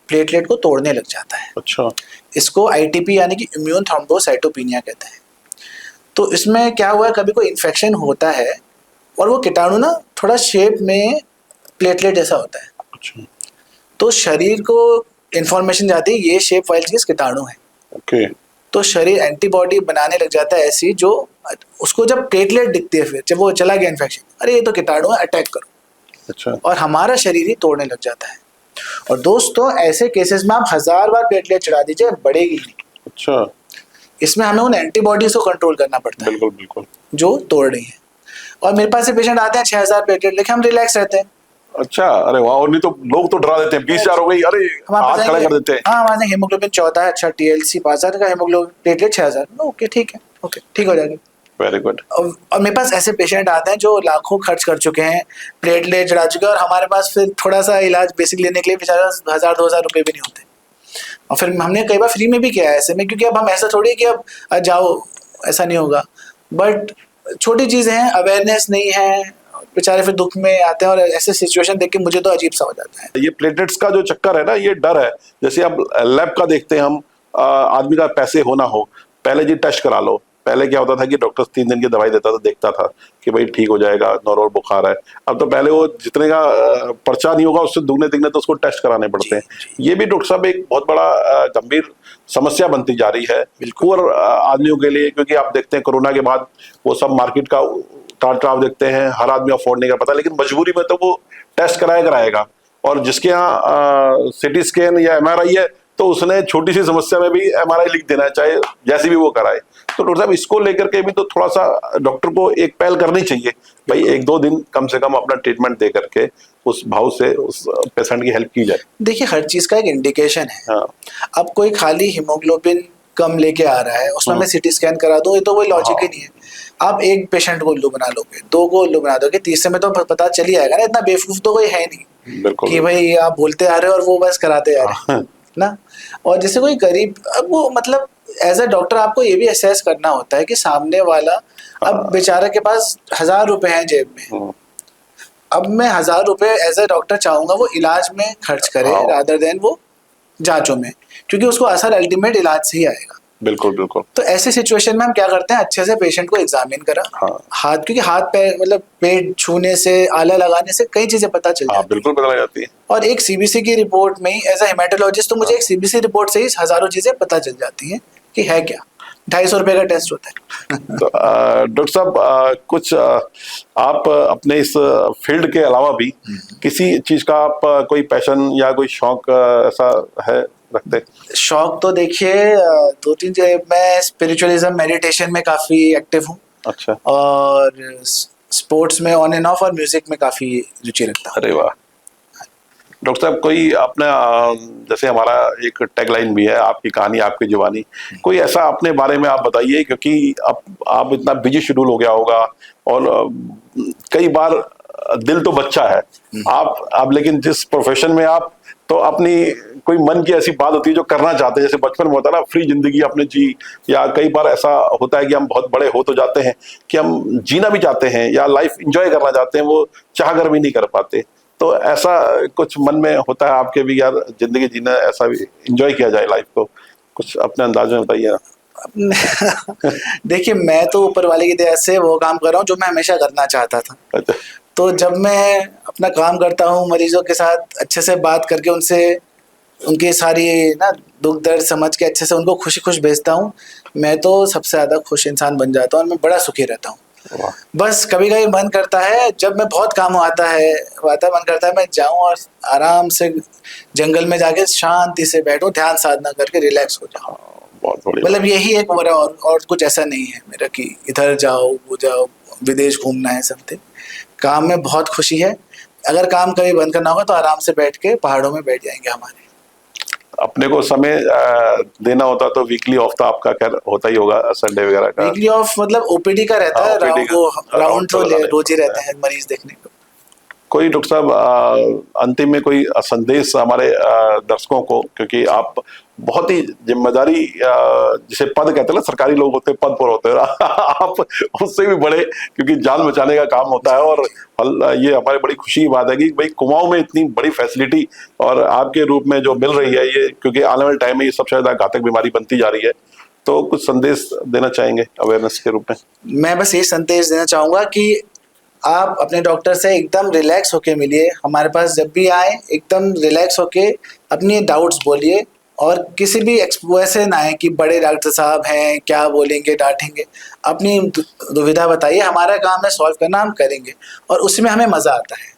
प्लेटलेट को तोड़ने लग जाता है। अच्छा। इसको ITP यानी कि इम्यून थ्रोम्बोसाइटोपिनिया कहते हैं। तो इसमें क्या हुआ है, कभी कोई इन्फेक्शन होता है और वो कीटाणु ना थोड़ा शेप में प्लेटलेट जैसा होता है। अच्छा। तो शरीर को इंफॉर्मेशन जाती है ये शेप वाली चीज कीटाणु है। ओके। तो शरीर एंटीबॉडी बनाने लग जाता है ऐसी जो उसको जब प्लेटलेट दिखती है, फिर जब वो चला गया इन्फेक्शन, अरे ये तो कीटाणु है, अटैक करो। अच्छा। और हमारा शरीर ही तोड़ने लग जाता है। और दोस्तों ऐसे केसेस में आप 1000 बार प्लेटलेट चढ़ा दीजिए, बढ़ेगी नहीं। अच्छा। इसमें हमें उन एंटीबॉडीज को कंट्रोल करना पड़ता है बिल्कुल बिल्कुल। जो तोड़ रही है। और मेरे पास से पेशेंट आते हैं 6000 प्लेटलेट लेके, हम रिलैक्स रहते हैं। अच्छा, अरे वाह। और नहीं तो लोग तो डरा देते हैं, 20,000 हो गई, अरे हाथ खड़ा कर देते हैं। हाँ, हमारे हीमोग्लोबिन 14 है, अच्छा TLC 5000 का, हीमोग्लोबिन प्लेटलेट 6000, ओके ठीक है, ओके ठीक हो जाएगी। Very good. और मेरे पास ऐसे पेशेंट आते हैं जो लाखों खर्च कर चुके हैं, प्लेटलेट चढ़ा चुके हैं, और हमारे पास फिर थोड़ा सा इलाज बेसिक लेने के लिए बेचारा 1000-2000 रुपये भी नहीं होते। और फिर हमने कई बार फ्री में भी किया है ऐसे में, क्योंकि अब हम ऐसा थोड़ी है कि अब जाओ, ऐसा नहीं होगा। बट छोटी चीज़ें हैं, अवेयरनेस नहीं है, बेचारे फिर दुख में आते हैं, और ऐसे सिचुएशन देख के मुझे तो अजीब सा हो जाता है। ये प्लेटलेट्स का जो चक्कर है ना, ये डर है। जैसे अब लैब का देखते हैं हम, आदमी का पैसे हो ना हो, पहले जी टेस्ट करा लो। पहले क्या होता था कि डॉक्टर 3 दिन की दवाई देता था, देखता था कि भाई ठीक हो जाएगा, नॉर्मल बुखार है। अब तो पहले वो जितने का पर्चा नहीं होगा उससे दुगने तिगने तो उसको टेस्ट कराने पड़ते हैं। ये भी डॉक्टर साहब एक बहुत बड़ा गंभीर समस्या बनती जा रही है पुअर आदमियों के लिए, क्योंकि आप देखते हैं कोरोना के बाद वो सब मार्केट का उतार चढ़ाव देखते हैं, हर आदमी अफोर्ड नहीं कर पाता, लेकिन मजबूरी में तो वो टेस्ट कराएगा। और जिसके यहाँ सिटी स्कैन या MRI है, तो उसने छोटी सी समस्या में भी MRI लिख देना है, चाहे जैसी भी वो कराए। तो डॉक्टर साहब इसको लेकर के भी तो थोड़ा सा डॉक्टर को एक पहल करनी चाहिए, भाई 1-2 दिन कम से कम अपना ट्रीटमेंट दे करके उस भाव से उस पेशेंट की हेल्प की जाए। देखिए हर चीज का एक इंडिकेशन है। हाँ। अब कोई खाली हीमोग्लोबिन कम लेके आ रहा है, उसमें मैं CT स्कैन करा दूं, ये तो कोई लॉजिक ही नहीं है। आप एक पेशेंट को उल्लू बना लोगे, 2 को उल्लू बना दोगे, तीसरे में तो पता चल ही आएगा ना। इतना बेवकूफ तो कोई है नहीं कि भाई आप बोलते आ रहे हो और वो बस कराते आ रहे हैं ना। और जैसे कोई गरीब, अब वो मतलब एज अ डॉक्टर आपको ये भी असेस करना होता है कि सामने वाला, अब बेचारे के पास 1000 रुपए हैं जेब में, अब मैं 1000 रुपए एज अ डॉक्टर चाहूंगा वो इलाज में खर्च करे रादर देन वो जांचों में, क्योंकि उसको असर अल्टीमेट इलाज से ही आएगा। बिल्कुल बिल्कुल। तो ऐसे सिचुएशन में हम क्या करते हैं, अच्छे से पेशेंट को एग्जामिन करा। हाथ, क्योंकि हाथ पैर मतलब पेट छूने से, आला लगाने से कई चीजें पता चल जाती है। बिल्कुल पता जाती है। और एक CBC की रिपोर्ट में ही एज अ हेमेटोलॉजिस्ट तो मुझे एक CBC रिपोर्ट से ही हजारों चीजें पता चल जाती हैं कि है क्या। 250 रुपए का टेस्ट होता है। तो डॉक्टर साहब कुछ आप अपने इस फील्ड के अलावा भी किसी चीज का आप कोई पैशन या कोई शौक ऐसा है रखते? शौक तो देखिए 2-3 मैं स्पिरिचुअलिज्म मेडिटेशन में काफी एक्टिव हूँ। अच्छा। और स्पोर्ट्स में ऑन एंड ऑफ, और म्यूजिक में काफी रुचि रखता हूँ। अरे वाह। डॉक्टर साहब कोई अपना, जैसे हमारा एक टैगलाइन भी है, आपकी कहानी आपकी जुबानी, कोई ऐसा अपने बारे में आप बताइए, क्योंकि आप इतना बिजी शेड्यूल हो गया होगा, और कई बार दिल तो बच्चा है आप लेकिन जिस प्रोफेशन में आप, तो अपनी कोई मन की ऐसी बात होती है जो करना चाहते हैं, जैसे बचपन में होता है ना फ्री जिंदगी आपने जी, या कई बार ऐसा होता है कि हम बहुत बड़े हो तो जाते हैं कि हम जीना भी चाहते हैं या लाइफ एंजॉय करना चाहते हैं, वो चाह कर भी नहीं कर पाते। तो ऐसा कुछ मन में होता है आपके भी, यार जिंदगी जीना, ऐसा भी एंजॉय किया जाए लाइफ को, कुछ अपने अंदाज में बताइए। देखिए मैं तो ऊपर वाले की दया से वो काम कर रहा हूँ जो मैं हमेशा करना चाहता था। अच्छा। तो जब मैं अपना काम करता हूँ, मरीजों के साथ अच्छे से बात करके उनसे उनकी सारी ना दुख दर्द समझ के अच्छे से उनको खुशी खुश भेजता हूँ, मैं तो सबसे ज़्यादा खुश इंसान बन जाता हूँ और मैं बड़ा सुखी रहता हूँ। बस कभी कभी मन करता है, जब मैं बहुत काम आता है मन करता है मैं जाऊँ और आराम से जंगल में जाके शांति से बैठूँ, ध्यान साधना करके रिलैक्स हो जाऊँ। मतलब यही एक और कुछ ऐसा नहीं है मेरा कि इधर जाओ वो जाओ, विदेश घूमना है समथिंग। काम में बहुत खुशी है। अगर काम कभी बंद करना होगा तो आराम से बैठ के पहाड़ों में बैठ जाएंगे हमारे। अपने को समय देना होता तो वीकली ऑफ तो आपका खैर होता ही होगा, संडे वगैरह का। वीकली ऑफ मतलब OPD का रहता है, राउंड तो रोज ही रहते हैं मरीज देखने को। कोई डॉक्टर साहब अंतिम में कोई संदेश हमारे दर्शकों को, क्योंकि आप बहुत ही जिम्मेदारी, जिसे पद कहते हैं ना, सरकारी लोग होते हैं पद पर होते हैं आप उससे भी बड़े, क्योंकि जान बचाने का काम होता है। और ये हमारी बड़ी खुशी की बात है कि भाई कुमाऊं में इतनी बड़ी फैसिलिटी और आपके रूप में जो मिल रही है, ये क्योंकि आने वाले टाइम में ये सबसे ज्यादा घातक बीमारी बनती जा रही है। तो कुछ संदेश देना चाहेंगे अवेयरनेस के रूप में? मैं बस ये संदेश देना चाहूंगा कि आप अपने डॉक्टर से एकदम रिलैक्स होके मिलिए। हमारे पास जब भी आए एकदम रिलैक्स होके अपनी डाउट्स बोलिए, और किसी भी वैसे ना है कि बड़े डॉक्टर साहब हैं क्या बोलेंगे डांटेंगे। अपनी दुविधा बताइए, हमारा काम है सॉल्व करना, हम करेंगे और उसमें हमें मज़ा आता है।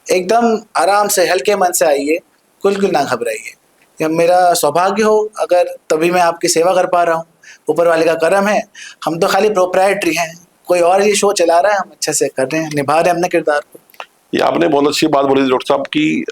एकदम आराम से हल्के मन से आइए, बिल्कुल ना घबराइए। यह मेरा सौभाग्य हो अगर तभी मैं आपकी सेवा कर पा रहा हूँ, ऊपर वाले का करम है। हम तो खाली प्रोप्राइटरी हैं, कोई और ये शो चला रहा है, हम अच्छे से कर रहे हैं, निभा रहे हैं अपने किरदार को। ये आपने बहुत अच्छी बात बोली डॉक्टर साहब कि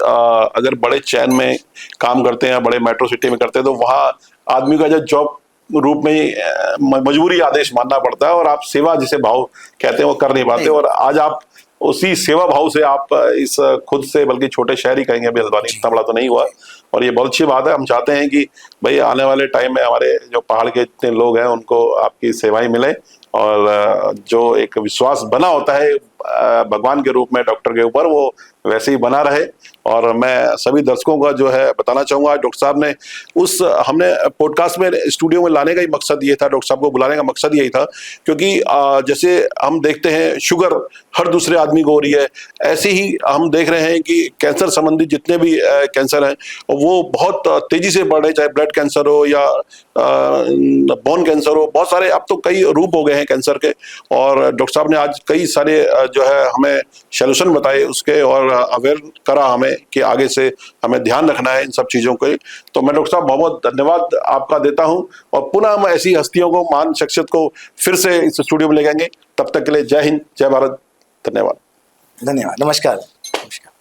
अगर बड़े चैन में काम करते हैं, बड़े मेट्रो सिटी में करते हैं, तो वहाँ आदमी का जो जॉब रूप में मजबूरी आदेश मानना पड़ता है और आप सेवा जिसे भाव कहते हैं वो कर नहीं पाते। और आज आप उसी सेवा भाव से आप इस खुद से, बल्कि छोटे शहर ही कहेंगे, अभी हल्द्वानी इतना बड़ा तो नहीं हुआ, और ये बहुत अच्छी बात है। हम चाहते हैं कि भाई आने वाले टाइम में हमारे जो पहाड़ के जितने लोग हैं उनको आपकी सेवाएं मिले, और जो एक विश्वास बना होता है भगवान के रूप में डॉक्टर के ऊपर, वो वैसे ही बना रहे। और मैं सभी दर्शकों का जो है बताना चाहूंगा, डॉक्टर साहब ने हमने पॉडकास्ट में स्टूडियो में लाने का ही मकसद ये था, डॉक्टर साहब को बुलाने का मकसद यही था, क्योंकि जैसे हम देखते हैं शुगर हर दूसरे आदमी को हो रही है, ऐसे ही हम देख रहे हैं कि कैंसर संबंधी जितने भी कैंसर हैं वो बहुत तेजी से बढ़ रहे हैं, चाहे ब्लड कैंसर हो या बोन कैंसर हो, बहुत सारे अब तो कई रूप हो गए हैं कैंसर के। और डॉक्टर साहब ने आज कई सारे जो है हमें सॉल्यूशन बताए उसके, और अवेयर करा हमें कि आगे से हमें ध्यान रखना है इन सब चीजों के। तो मैं डॉक्टर साहब बहुत बहुत धन्यवाद आपका देता हूं, और पुनः हम ऐसी हस्तियों को, महान शख्सियत को फिर से इस स्टूडियो में ले जाएंगे। तब तक के लिए जय हिंद, जय भारत, धन्यवाद। धन्यवाद, नमस्कार। नमस्कार।